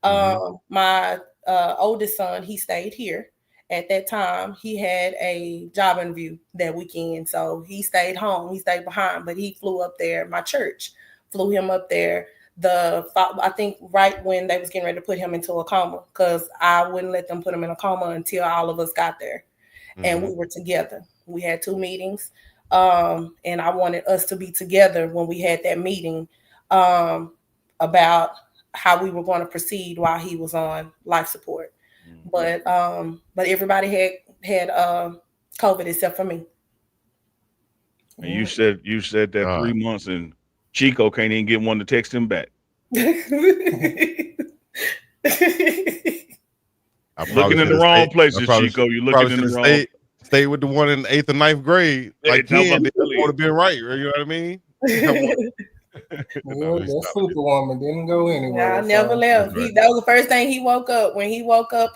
[SPEAKER 1] Mhm.
[SPEAKER 2] My oldest son, he stayed here. At that time, he had a job interview that weekend, so he stayed home. He stayed behind, but he flew up there. My church flew him up there. I think right when they was getting ready to put him into a coma, because I wouldn't let them put him in a coma until all of us got there, and we
[SPEAKER 1] Mhm.
[SPEAKER 2] were together. We had 2 meetings, and I wanted us to be together when we had that meeting about how we were going to proceed while he was on life support.
[SPEAKER 4] Mhm.
[SPEAKER 2] But everybody had COVID except for me.
[SPEAKER 4] And you said that
[SPEAKER 1] God.
[SPEAKER 4] 3 months and Chico can't even get one to text him back.
[SPEAKER 1] I probably
[SPEAKER 4] Looking in
[SPEAKER 1] should
[SPEAKER 4] the
[SPEAKER 1] have
[SPEAKER 4] wrong
[SPEAKER 1] stayed. I
[SPEAKER 4] places, Chico. You're looking
[SPEAKER 1] probably
[SPEAKER 4] in
[SPEAKER 1] should
[SPEAKER 4] the
[SPEAKER 1] have
[SPEAKER 4] wrong.
[SPEAKER 1] stayed with the one in the 8th and 9th grade,
[SPEAKER 4] Hey,
[SPEAKER 1] like
[SPEAKER 4] talk about
[SPEAKER 1] Ken did. Would have
[SPEAKER 4] Elliot.
[SPEAKER 1] been right. You know what I mean? No,
[SPEAKER 3] Yeah,
[SPEAKER 1] let me
[SPEAKER 3] that
[SPEAKER 1] stop.
[SPEAKER 3] superwoman didn't go
[SPEAKER 2] Yeah, I
[SPEAKER 3] anywhere.
[SPEAKER 2] never
[SPEAKER 3] So
[SPEAKER 1] That's
[SPEAKER 2] left.
[SPEAKER 1] right.
[SPEAKER 2] That was the first thing he woke up. When he woke up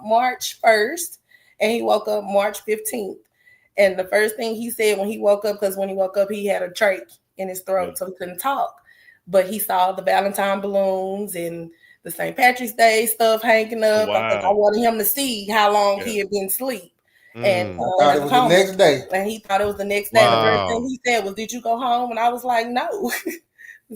[SPEAKER 2] March 1st, and he woke up March 15th. And the first thing he said when he woke up, because when he woke up, he had a trach in his
[SPEAKER 4] Yeah.
[SPEAKER 2] throat, so he couldn't talk. But he saw the Valentine balloons and the St. Patrick's Day stuff hanging
[SPEAKER 4] Oh
[SPEAKER 2] up, because I
[SPEAKER 4] wow.
[SPEAKER 2] wanted him to see how long
[SPEAKER 4] Yeah.
[SPEAKER 2] he had been asleep and
[SPEAKER 3] I
[SPEAKER 1] Mm.
[SPEAKER 3] thought
[SPEAKER 2] in
[SPEAKER 3] it
[SPEAKER 2] a
[SPEAKER 3] was the
[SPEAKER 2] coma.
[SPEAKER 3] next day.
[SPEAKER 2] And he thought it was the next day. The first thing
[SPEAKER 1] Wow.
[SPEAKER 2] he said was, "Did you go home?" And I was like, "No."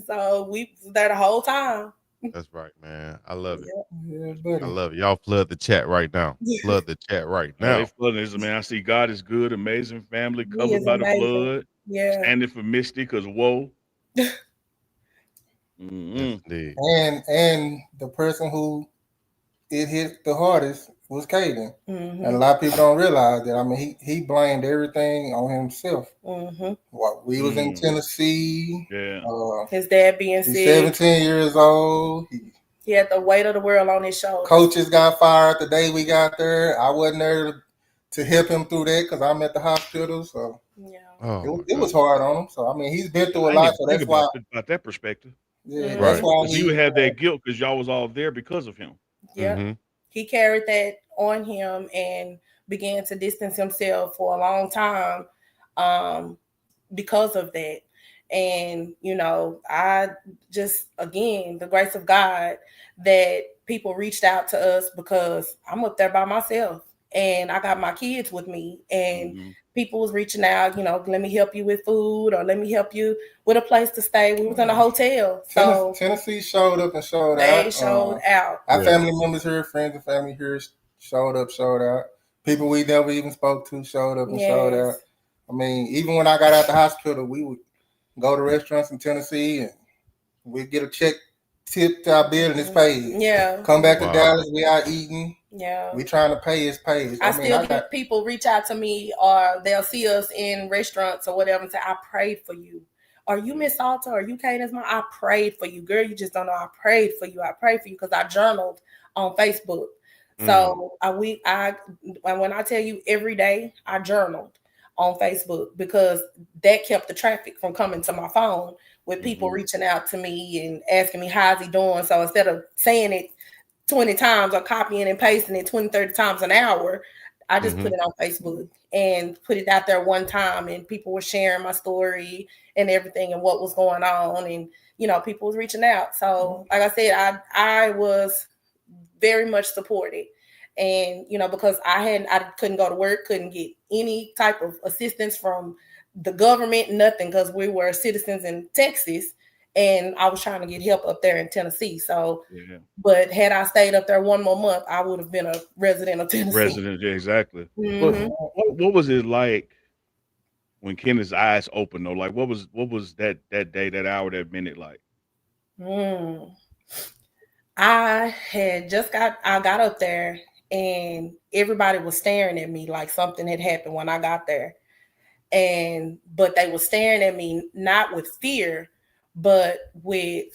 [SPEAKER 2] So we was there the whole time.
[SPEAKER 1] That's right, man. I love it.
[SPEAKER 3] Yeah,
[SPEAKER 1] I
[SPEAKER 3] buddy.
[SPEAKER 1] love it. Y'all flood the chat right now. Flood the chat right
[SPEAKER 4] Oh, they
[SPEAKER 1] now.
[SPEAKER 4] flooding this, man. I see God is good, amazing family,
[SPEAKER 2] He
[SPEAKER 4] covered
[SPEAKER 2] is
[SPEAKER 4] by the
[SPEAKER 2] amazing.
[SPEAKER 4] blood,
[SPEAKER 2] Yeah.
[SPEAKER 4] standing for Misty, because whoa.
[SPEAKER 1] Yes,
[SPEAKER 4] Mm-mm.
[SPEAKER 1] indeed.
[SPEAKER 3] And the person who it hit the hardest was Kaidon. And a
[SPEAKER 2] Mm-hmm.
[SPEAKER 3] lot of people don't realize that. I mean, he blamed everything on himself.
[SPEAKER 2] Mm-hmm.
[SPEAKER 3] What we was in
[SPEAKER 4] Mm.
[SPEAKER 3] Tennessee.
[SPEAKER 4] Yeah.
[SPEAKER 2] His dad being
[SPEAKER 3] He's
[SPEAKER 2] sick.
[SPEAKER 3] 17 years old.
[SPEAKER 2] He had the weight of the world on his shoulders.
[SPEAKER 3] Coaches got fired the day we got there. I wasn't there to help him through that because I'm at the hospital. So
[SPEAKER 2] Yeah.
[SPEAKER 1] Oh my
[SPEAKER 3] it was
[SPEAKER 1] goodness.
[SPEAKER 3] hard on him. So I mean, he's been through a
[SPEAKER 4] I didn't
[SPEAKER 3] lot.
[SPEAKER 4] even
[SPEAKER 3] So
[SPEAKER 4] think
[SPEAKER 3] that's why,
[SPEAKER 4] about that perspective.
[SPEAKER 3] yeah, that's
[SPEAKER 1] Right.
[SPEAKER 2] Mm-hmm.
[SPEAKER 3] why
[SPEAKER 4] Because he would have that guilt because y'all was all there because of him.
[SPEAKER 2] Yep.
[SPEAKER 1] Mm-hmm.
[SPEAKER 2] He carried that on him and began to distance himself for a long time because of that. And, I just, again, the grace of God that people reached out to us, because I'm up there by myself and I got my kids with me, and
[SPEAKER 4] Mm-hmm.
[SPEAKER 2] people was reaching out, let me help you with food, or let me help you with a place to stay. We was in a hotel. So
[SPEAKER 3] Tennessee showed up and showed
[SPEAKER 2] they
[SPEAKER 3] out.
[SPEAKER 2] showed out.
[SPEAKER 3] Our
[SPEAKER 1] Yeah.
[SPEAKER 3] family members here, friends and family here showed up, showed out. People we never even spoke to showed up and showed
[SPEAKER 2] Yes.
[SPEAKER 3] out. I mean, even when I got out the hospital, we would go to restaurants in Tennessee and we'd get a check tipped to our bill and it's paid.
[SPEAKER 2] Yeah.
[SPEAKER 3] Come back to
[SPEAKER 1] Wow.
[SPEAKER 3] Dallas, we out eating.
[SPEAKER 2] Yeah.
[SPEAKER 3] We trying to pay his pay.
[SPEAKER 2] I still get people reach out to me, or they'll see us in restaurants or whatever and say, "I prayed for you." Are you Miss Salter? Are you Kaidon's mom? I prayed for you, girl. You just don't know. I prayed for you. I prayed for you because I journaled on Facebook. So when I tell you every day, I journaled on Facebook, because that kept the traffic from coming to my phone with people
[SPEAKER 4] Mm-hmm.
[SPEAKER 2] reaching out to me and asking me, how's he doing? So instead of saying it 20 times or copying and pasting it 20, 30 times an hour, I just
[SPEAKER 1] Mm-hmm.
[SPEAKER 2] put it on Facebook and put it out there one time, and people were sharing my story and everything and what was going on, and people was reaching out. So like I said, I was very much supported. And because I couldn't go to work, couldn't get any type of assistance from the government, nothing, because we were citizens in Texas, and I was trying to get help up there in Tennessee. So, but had I stayed up there one more month, I would have been a resident of Tennessee.
[SPEAKER 4] Resident, yeah, exactly.
[SPEAKER 2] Mm-hmm.
[SPEAKER 4] But what was it like when Kenneth's eyes opened though? Like what was that day, that hour, that minute like?
[SPEAKER 2] I got up there and everybody was staring at me like something had happened when I got there. But they were staring at me not with fear, but with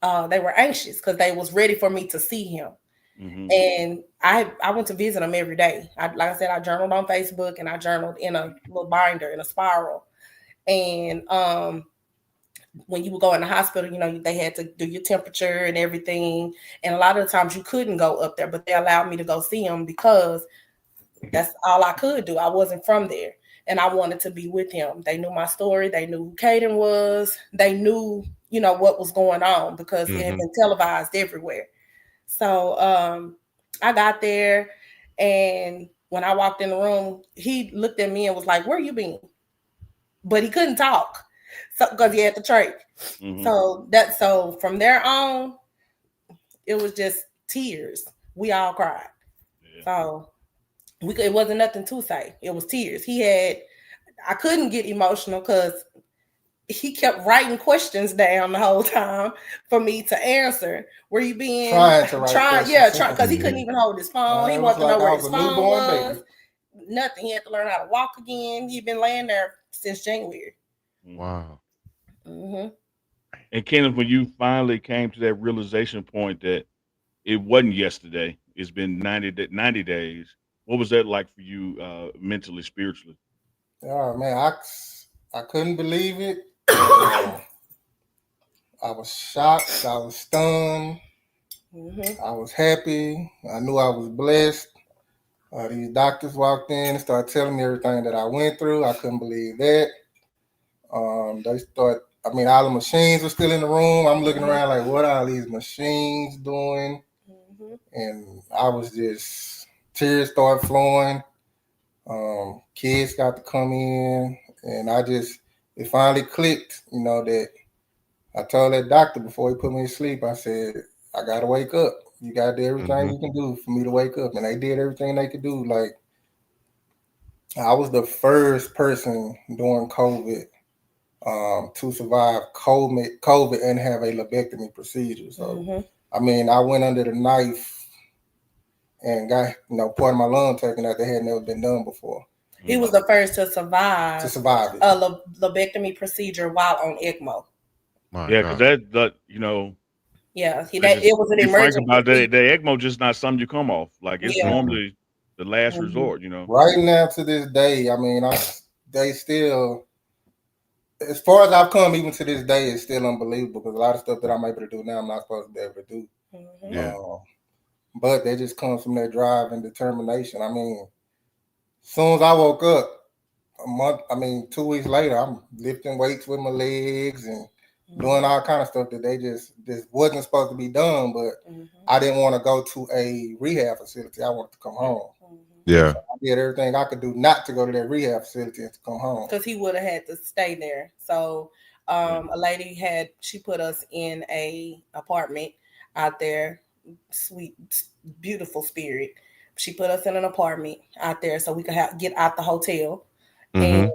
[SPEAKER 2] they were anxious because they was ready for me to see him. Mm-hmm. And I went to visit him every day. Like I said, I journaled on Facebook and I journaled in a little binder in a spiral. And when you would go in the hospital, you know, they had to do your temperature and everything. And a lot of the times you couldn't go up there, but they allowed me to go see him because that's all I could do. I wasn't from there. And I wanted to be with him. They knew my story. They knew who Kaidon was. They knew, you know, what was going on because it had been televised everywhere. So I got there, and when I walked in the room, he looked at me and was like, "Where you been?" But he couldn't talk, so because he had the trach. Mm-hmm. So from there on, it was just tears. We all cried. Yeah. So it wasn't nothing to say. It was tears. I couldn't get emotional because he kept writing questions down the whole time for me to answer. Where you been? Trying, because he couldn't even hold his phone. He wanted to know where his phone was. Baby. Nothing. He had to learn how to walk again. He'd been laying there since January.
[SPEAKER 1] Wow.
[SPEAKER 4] Mm-hmm. And Kenneth, when you finally came to that realization point that it wasn't yesterday, it's been 90 days. What was that like for you mentally, spiritually?
[SPEAKER 3] Oh, man, I couldn't believe it. I was shocked. I was stunned. Mm-hmm. I was happy. I knew I was blessed. These doctors walked in and started telling me everything that I went through. I couldn't believe that. All the machines were still in the room. I'm looking around like, what are these machines doing? Mm-hmm. And I was just, tears started flowing. Kids got to come in, and it finally clicked, you know, that I told that doctor before he put me to sleep, I said, I got to wake up. You got to do everything you can do for me to wake up. And they did everything they could do. Like, I was the first person during COVID to survive COVID and have a lobectomy procedure. So, I mean, I went under the knife and got, you know, part of my lung taken out that had never been done before.
[SPEAKER 2] He was the first to survive
[SPEAKER 3] it.
[SPEAKER 2] A lobectomy procedure while on ECMO.
[SPEAKER 4] Yeah, because that you know.
[SPEAKER 2] Yeah, it was an emergency.
[SPEAKER 4] About the ECMO just not something you come off. Like it's normally the last resort, you know.
[SPEAKER 3] Right now to this day, I mean, they still, as far as I've come, even to this day, it's still unbelievable because a lot of stuff that I'm able to do now, I'm not supposed to be able to do. Mm-hmm. Yeah. But that just comes from that drive and determination. I mean, as soon as I woke up, 2 weeks later, I'm lifting weights with my legs and doing all kind of stuff that they just wasn't supposed to be done. But I didn't want to go to a rehab facility. I wanted to come home.
[SPEAKER 1] Yeah.
[SPEAKER 3] So I did everything I could do not to go to that rehab facility and to come home.
[SPEAKER 2] Because he would have had to stay there. So a lady she put us in a apartment out there. Sweet, beautiful spirit. She put us in an apartment out there so we could get out the hotel. And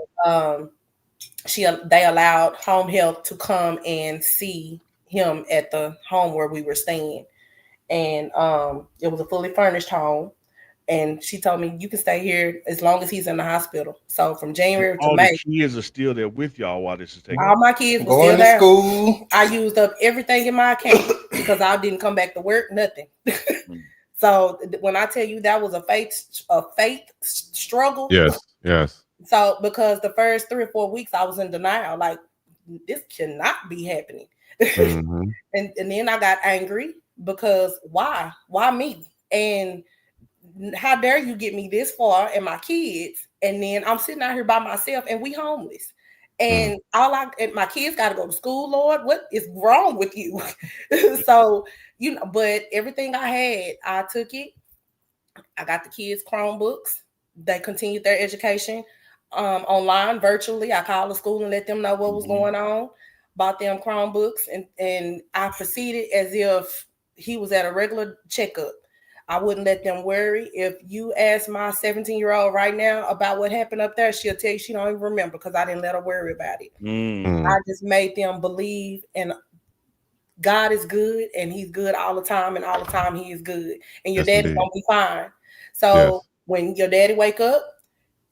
[SPEAKER 2] they allowed home health to come and see him at the home where we were staying. And it was a fully furnished home. And she told me, you can stay here as long as he's in the hospital. So from January to May.
[SPEAKER 4] All the kids are still there with y'all while this is taking place.
[SPEAKER 2] All my kids were still there. School. I used up everything in my account because I didn't come back to work, nothing. So when I tell you that was a faith struggle.
[SPEAKER 1] Yes.
[SPEAKER 2] So because the first 3 or 4 weeks I was in denial, like this cannot be happening. And then I got angry because why me? And how dare you get me this far and my kids, and then I'm sitting out here by myself and we homeless. And and my kids got to go to school, Lord, what is wrong with you? So, you know, but everything I had, I took it. I got the kids Chromebooks. They continued their education. online virtually. I called the school and let them know what was going on. Bought them Chromebooks, and I proceeded as if he was at a regular checkup. I wouldn't let them worry. If you ask my 17-year-old right now about what happened up there, she'll tell you she don't even remember because I didn't let her worry about it. I just made them believe, and God is good, and He's good all the time, and all the time He is good, and your daddy's gonna be fine. So when your daddy wake up,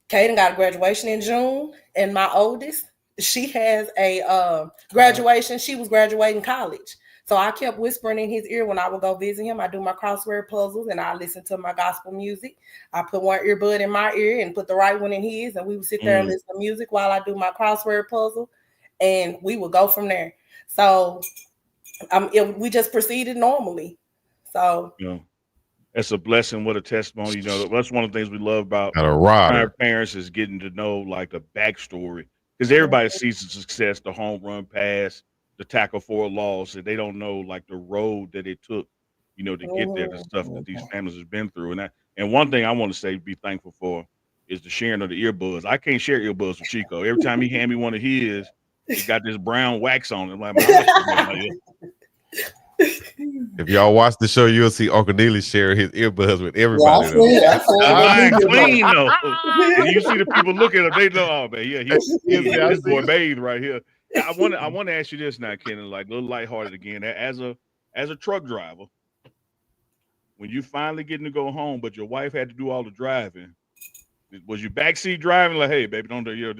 [SPEAKER 2] Kaidon got a graduation in June, and my oldest, she has a graduation. She was graduating college. So I kept whispering in his ear when I would go visit him. I do my crossword puzzles and I listen to my gospel music. I put one earbud in my ear and put the right one in his, and we would sit there and listen to music while I do my crossword puzzle, and we would go from there. So we just proceeded normally. So
[SPEAKER 4] that's a blessing. What a testimony. You know, that's one of the things we love about our parents is getting to know like the backstory, because everybody sees the success, the home run pass, the tackle for a loss, and they don't know like the road that it took, you know, to get there, the stuff that these families have been through. And one thing I want to say, be thankful for, is the sharing of the earbuds. I can't share earbuds with Chico. Every time he hand me one of his, he got this brown wax on it. I'm like, man,
[SPEAKER 1] if y'all watch the show, you'll see Uncle Neely share his earbuds with everybody.
[SPEAKER 4] Clean though. And you see the people look at him, they know, oh man, this boy bathed right here. I want to ask you this now, Kenan, like a little lighthearted again. As a truck driver, when you finally getting to go home, but your wife had to do all the driving, was you backseat driving? Like, hey, baby, don't do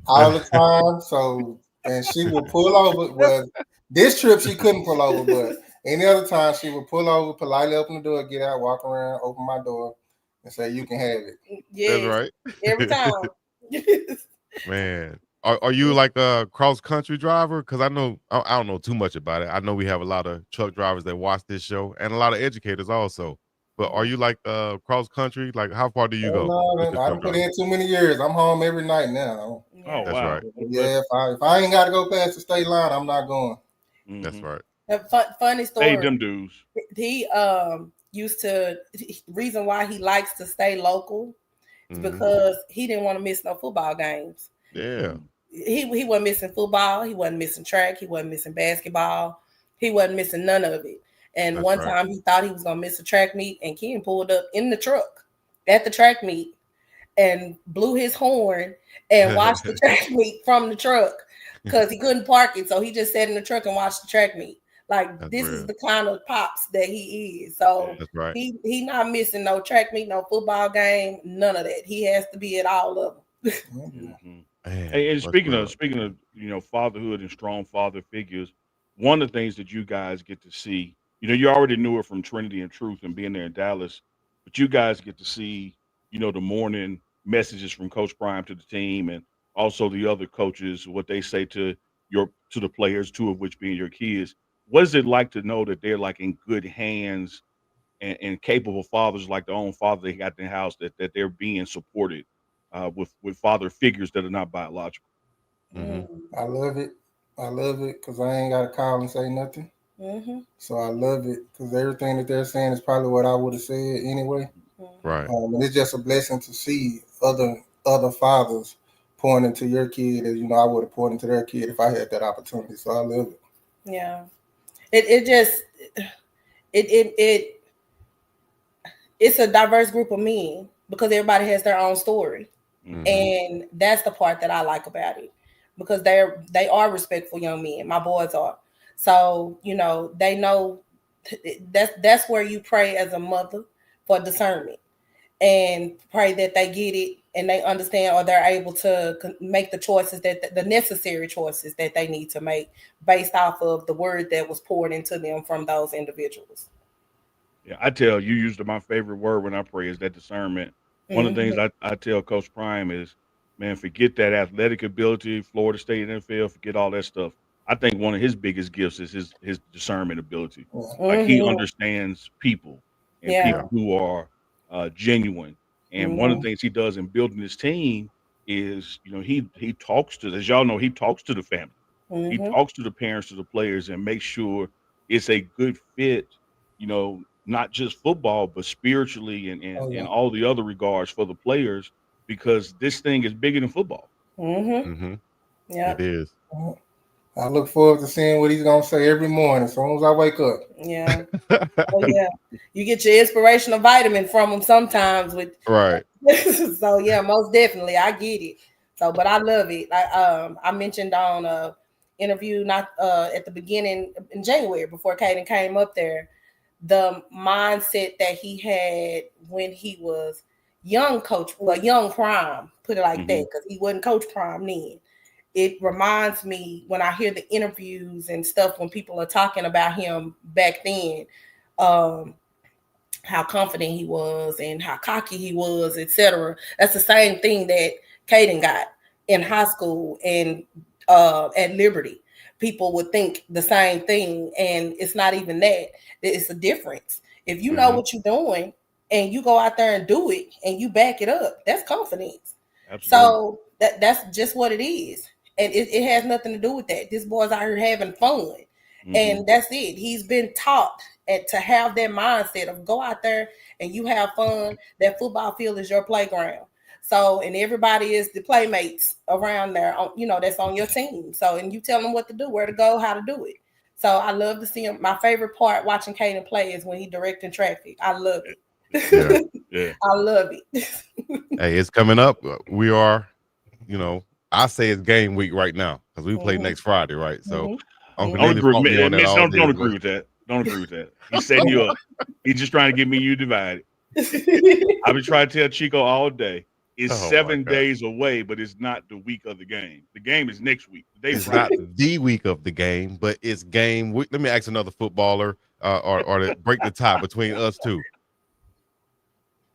[SPEAKER 3] all the time. So, and she will pull over. Well, this trip she couldn't pull over, but any other time she would pull over, politely open the door, get out, walk around, open my door, and say, "You can have it."
[SPEAKER 2] Yes,
[SPEAKER 1] that's right.
[SPEAKER 2] Every time.
[SPEAKER 1] Man, are you like a cross country driver? Because I don't know too much about it. I know we have a lot of truck drivers that watch this show, and a lot of educators also. But are you like cross country? Like, how far do you go?
[SPEAKER 3] No, I don't put in too many years. I'm home every night now.
[SPEAKER 4] Oh,
[SPEAKER 1] that's
[SPEAKER 4] wow.
[SPEAKER 1] right.
[SPEAKER 3] Yeah, if I ain't got to go past the state line, I'm not going.
[SPEAKER 1] That's right.
[SPEAKER 2] Funny story.
[SPEAKER 4] Hey, them dudes.
[SPEAKER 2] He used to. Reason why he likes to stay local is because he didn't want to miss no football games.
[SPEAKER 1] Yeah.
[SPEAKER 2] He wasn't missing football. He wasn't missing track. He wasn't missing basketball. He wasn't missing none of it. And one time he thought he was gonna miss a track meet, and Ken pulled up in the truck at the track meet and blew his horn and watched the track meet from the truck because he couldn't park it. So he just sat in the truck and watched the track meet. Like, this is the kind of pops that he is. So he not missing no track meet, no football game, none of that. He has to be at all of them.
[SPEAKER 4] Hey, and speaking of fatherhood and strong father figures, one of the things that you guys get to see, you already knew it from Trinity and Truth and being there in Dallas, but you guys get to see, the morning messages from Coach Prime to the team, and also the other coaches, what they say to the players, two of which being your kids. What is it like to know that they're like in good hands and capable fathers, like their own father they got in the house, that they're being supported with father figures that are not biological?
[SPEAKER 3] I love it. I love it because I ain't got to call and say nothing. So I love it because everything that they're saying is probably what I would have said anyway.
[SPEAKER 1] Right.
[SPEAKER 3] And it's just a blessing to see other fathers pouring into your kid as I would have poured into their kid if I had that opportunity. So I love it.
[SPEAKER 2] Yeah. It's a diverse group of men because everybody has their own story. And that's the part that I like about it, because they are respectful young men. My boys are. So, they know that's where you pray as a mother for discernment and pray that they get it and they understand, or they're able to make the choices, the necessary choices that they need to make based off of the word that was poured into them from those individuals.
[SPEAKER 4] Yeah, I tell you, used my favorite word when I pray is that discernment. One of the things I tell Coach Prime is, man, forget that athletic ability, Florida State, NFL, forget all that stuff. I think one of his biggest gifts is his discernment ability. Like, he understands people and people who are genuine. And one of the things he does in building his team is, he talks to, as y'all know, he talks to the family. He talks to the parents, to the players, and makes sure it's a good fit, not just football, but spiritually and all the other regards for the players. because this thing is bigger than football.
[SPEAKER 1] Mm-hmm.
[SPEAKER 2] Yeah.
[SPEAKER 1] It is.
[SPEAKER 3] I look forward to seeing what he's gonna say every morning as soon as I wake up.
[SPEAKER 2] Yeah. Oh yeah. You get your inspirational vitamin from him sometimes with
[SPEAKER 1] Right.
[SPEAKER 2] so yeah, most definitely. I get it. So but I love it. I mentioned on a interview not at the beginning in January before Kaidon came up there, the mindset that he had when he was young coach, well, young prime, put it like that, because he wasn't coach prime then. It reminds me when I hear the interviews and stuff when people are talking about him back then, how confident he was and how cocky he was, etc. That's the same thing that Kaidon got in high school and at Liberty. People would think the same thing, and it's not even that. It's a difference. If you know what you're doing and you go out there and do it and you back it up, that's confidence.
[SPEAKER 4] Absolutely.
[SPEAKER 2] So that's just what it is. And it has nothing to do with that. This boy's out here having fun. And that's it. He's been taught to have that mindset of go out there and you have fun. That football field is your playground. So, and everybody is the playmates around there, that's on your team. So, and you tell them what to do, where to go, how to do it. So I love to see him. My favorite part watching Kaidon play is when he directing traffic. I love it.
[SPEAKER 4] Yeah.
[SPEAKER 2] I love it.
[SPEAKER 1] Hey, it's coming up. We are, I say it's game week right now because we play next Friday, right? So Uncle
[SPEAKER 4] Don't
[SPEAKER 1] Neely
[SPEAKER 4] agree,
[SPEAKER 1] fought me on that all day.
[SPEAKER 4] don't agree with that. Don't agree with that. He's setting you up. He's just trying to get me you divided. I've been trying to tell Chico all day. It's 7 days away, but it's not the week of the game. The game is next week.
[SPEAKER 1] It's not the week of the game, but it's game week. Let me ask another footballer or to break the tie between us two.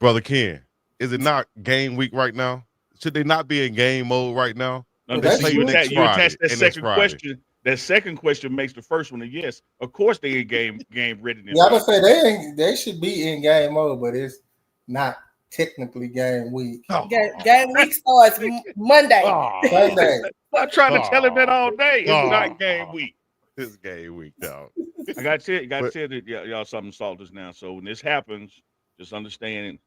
[SPEAKER 1] Brother Ken, is it not game week right now? Should they not be in game mode right now?
[SPEAKER 4] No,
[SPEAKER 3] Well,
[SPEAKER 4] you
[SPEAKER 3] next
[SPEAKER 4] attach that
[SPEAKER 1] and
[SPEAKER 4] second
[SPEAKER 1] Friday.
[SPEAKER 4] question. That second question makes the first one a yes. Of course they in game readiness.
[SPEAKER 3] Yeah, I would say they should be in game mode, but it's not technically game week.
[SPEAKER 2] Game week starts Monday.
[SPEAKER 3] Sunday.
[SPEAKER 4] I'm trying to tell him that all day. It's not game week.
[SPEAKER 1] It's game week, dog.
[SPEAKER 4] I got to tell y'all something salters now. So when this happens, just understand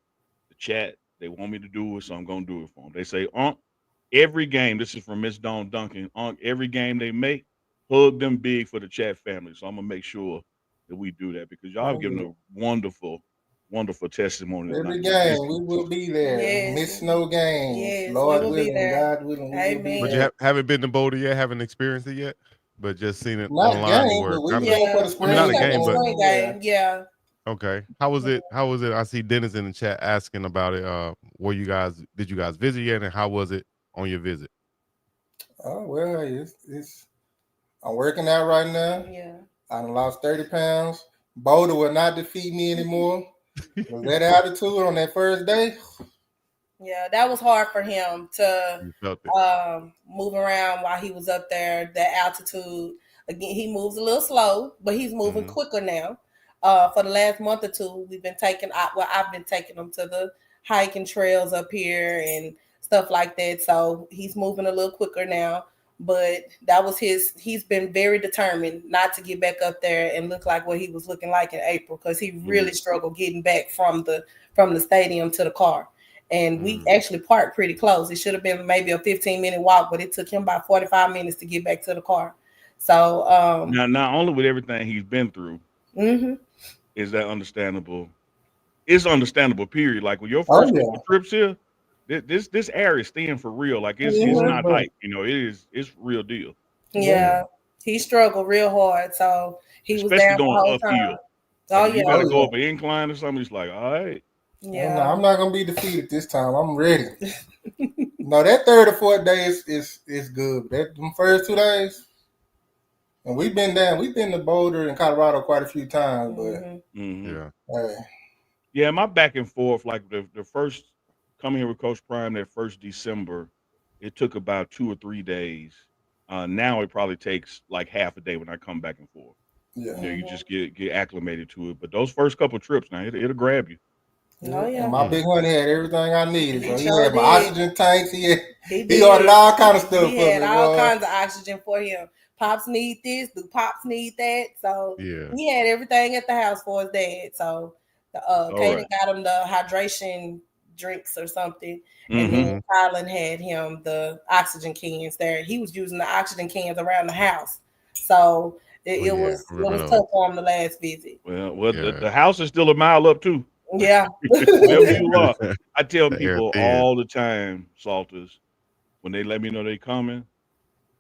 [SPEAKER 4] the chat. They want me to do it, so I'm gonna do it for them. They say, every game. This is from Miss Dawn Duncan. Every game they make, hug them big for the chat family. So I'm gonna make sure that we do that because y'all have given a wonderful, wonderful testimony.
[SPEAKER 3] Every game we will be there.
[SPEAKER 2] Yes.
[SPEAKER 3] Miss no games.
[SPEAKER 2] Yes,
[SPEAKER 3] Lord
[SPEAKER 2] we will be
[SPEAKER 3] willing,
[SPEAKER 2] there.
[SPEAKER 3] God willing, we
[SPEAKER 2] Amen.
[SPEAKER 3] will be
[SPEAKER 1] But
[SPEAKER 3] there.
[SPEAKER 1] you haven't been to Boulder yet, haven't experienced it yet, but just seen it
[SPEAKER 3] Not
[SPEAKER 1] online.
[SPEAKER 3] game, but we
[SPEAKER 1] kinda,
[SPEAKER 3] there for the spring.
[SPEAKER 1] not a game, but
[SPEAKER 2] game. Yeah.
[SPEAKER 1] okay. How was it? I see Dennis in the chat asking about it. Did you guys visit yet, and how was it on your visit?
[SPEAKER 3] Oh well, it's I'm working out right now.
[SPEAKER 2] Yeah.
[SPEAKER 3] I done lost 30 pounds. Boulder will not defeat me anymore. Was that altitude on that first day?
[SPEAKER 2] Yeah, that was hard for him to
[SPEAKER 1] You felt it.
[SPEAKER 2] move around while he was up there. That altitude, again, he moves a little slow, but he's moving quicker now. For the last month or two, I've been taking him to the hiking trails up here and stuff like that. So he's moving a little quicker now. But that was he's been very determined not to get back up there and look like what he was looking like in April, because he really struggled getting back from the stadium to the car. And we actually parked pretty close. It should have been maybe a 15-minute walk, but it took him about 45 minutes to get back to the car. So
[SPEAKER 4] now, not only with everything he's been through, is that understandable? It's understandable, period. Like with your first couple trips here, this air is thin for real. Like it's not hype, it's real deal.
[SPEAKER 2] Yeah, he struggled real hard. So he
[SPEAKER 4] especially
[SPEAKER 2] was down
[SPEAKER 4] going
[SPEAKER 2] the whole
[SPEAKER 4] uphill.
[SPEAKER 2] time.
[SPEAKER 4] Like you gotta go up an incline or something. It's like, all right.
[SPEAKER 2] Yeah,
[SPEAKER 3] I'm not gonna be defeated this time. I'm ready. No, that third or fourth day is good. Them first 2 days, and we've been to Boulder and Colorado quite a few times, but
[SPEAKER 4] yeah, my back and forth, like the first coming here with Coach Prime that first December, it took about 2 or 3 days. Now it probably takes like half a day when I come back and forth. You just get acclimated to it. But those first couple trips, now it'll grab you.
[SPEAKER 2] Oh yeah.
[SPEAKER 3] And my big honey had everything I needed. So he
[SPEAKER 2] sure
[SPEAKER 3] had my
[SPEAKER 2] did.
[SPEAKER 3] oxygen tanks. He ordered all kind of stuff.
[SPEAKER 2] He had all kinds of oxygen for him. Pops need this. Do Pops need that? So he had everything at the house for his dad. So Kaidon got him the hydration drinks or something, and
[SPEAKER 4] Mm-hmm.
[SPEAKER 2] then Kylan had him the oxygen cans there. He was using the oxygen cans around the house, so
[SPEAKER 1] Oh
[SPEAKER 2] it
[SPEAKER 1] yeah,
[SPEAKER 2] was
[SPEAKER 1] I
[SPEAKER 2] it
[SPEAKER 1] remember
[SPEAKER 2] was
[SPEAKER 1] those.
[SPEAKER 2] tough for him the last visit.
[SPEAKER 4] Well,
[SPEAKER 1] Yeah.
[SPEAKER 4] the house is still a mile up too.
[SPEAKER 2] Yeah.
[SPEAKER 4] Wherever you are, I tell
[SPEAKER 1] The air
[SPEAKER 4] people
[SPEAKER 1] thin.
[SPEAKER 4] all the time, Salters, when they let me know they coming,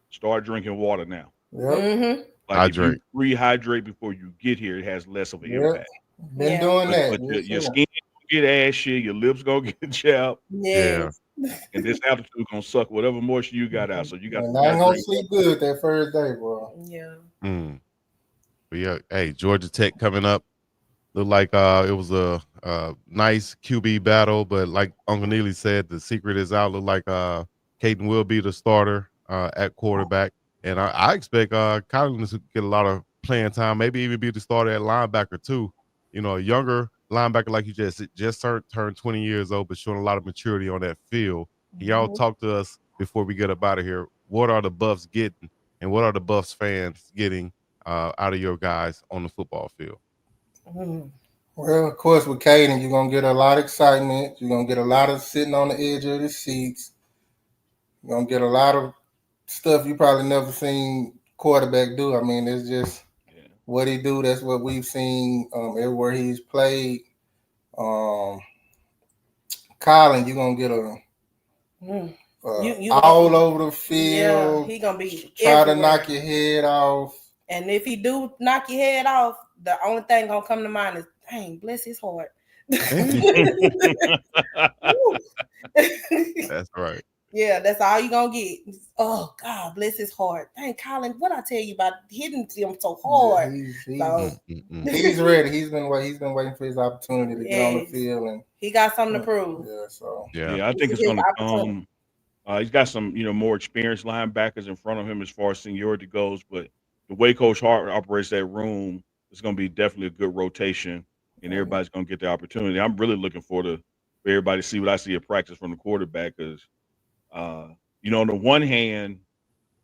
[SPEAKER 4] start drinking water now.
[SPEAKER 3] Yep.
[SPEAKER 2] Mhm.
[SPEAKER 4] Like if you
[SPEAKER 1] Hydrate.
[SPEAKER 4] rehydrate before you get here, it has less of an
[SPEAKER 3] Yep.
[SPEAKER 4] impact.
[SPEAKER 3] Been
[SPEAKER 2] Yeah.
[SPEAKER 3] doing that.
[SPEAKER 4] But
[SPEAKER 3] Yes,
[SPEAKER 4] your
[SPEAKER 3] sir.
[SPEAKER 4] skin gonna get ashy, your lips gonna get chapped,
[SPEAKER 1] Yeah.
[SPEAKER 2] Yes.
[SPEAKER 4] and this altitude gonna suck whatever moisture you got out. So you got to
[SPEAKER 3] And I ain't gonna
[SPEAKER 4] hydrate.
[SPEAKER 3] sleep good that first day, bro.
[SPEAKER 2] Yeah.
[SPEAKER 1] Mm. But yeah, hey, Georgia Tech coming up. Looked like it was a nice QB battle, but like Uncle Neely said, the secret is out. Look like Caden will be the starter at quarterback, and I expect Kylan to get a lot of playing time, maybe even be the starter at linebacker too. You know, a younger linebacker like you just turned 20 years old, but showing a lot of maturity on that field. Can y'all
[SPEAKER 2] Mhm.
[SPEAKER 1] talk to us before we get up out of here? What are the Buffs getting, and what are the Buffs fans getting out of your guys on the football field?
[SPEAKER 2] Mhm.
[SPEAKER 3] Well, of course, with Caden, you're gonna get a lot of excitement. You're gonna get a lot of sitting on the edge of the seats. You're gonna get a lot of stuff you probably never seen quarterback do. I mean, it's just
[SPEAKER 4] Yeah.
[SPEAKER 3] what he do. That's what we've seen everywhere he's played. Um, Colin, you're gonna get
[SPEAKER 2] Mm. You
[SPEAKER 3] all
[SPEAKER 2] gonna
[SPEAKER 3] over the
[SPEAKER 2] yeah,
[SPEAKER 3] field.
[SPEAKER 2] he gonna be
[SPEAKER 3] Try to knock
[SPEAKER 2] everywhere.
[SPEAKER 3] your head off.
[SPEAKER 2] And if he do knock your head off, the only thing gonna come to mind is, dang, bless his heart.
[SPEAKER 1] Damn.
[SPEAKER 2] Woo.
[SPEAKER 1] That's right.
[SPEAKER 2] Yeah, that's all you gonna get. Oh God, bless his heart. Dang, Colin, what I tell you about hitting him so
[SPEAKER 3] Yeah,
[SPEAKER 2] hard?
[SPEAKER 1] Mm,
[SPEAKER 2] So
[SPEAKER 1] mm, mm.
[SPEAKER 3] he's ready. He's been waiting for his opportunity to get on the
[SPEAKER 2] yes,
[SPEAKER 3] field and
[SPEAKER 2] he got something to prove.
[SPEAKER 3] yeah. So
[SPEAKER 1] Yeah.
[SPEAKER 4] Yeah, I
[SPEAKER 2] This
[SPEAKER 4] think
[SPEAKER 2] is
[SPEAKER 4] it's
[SPEAKER 2] his
[SPEAKER 4] going to
[SPEAKER 2] opportunity.
[SPEAKER 4] come. He's got some, more experienced linebackers in front of him as far as seniority goes, but the way Coach Hart operates that room is going to be definitely a good rotation, and everybody's going to get the opportunity. I'm really looking for everybody to see what I see at practice from the quarterback because, on the one hand,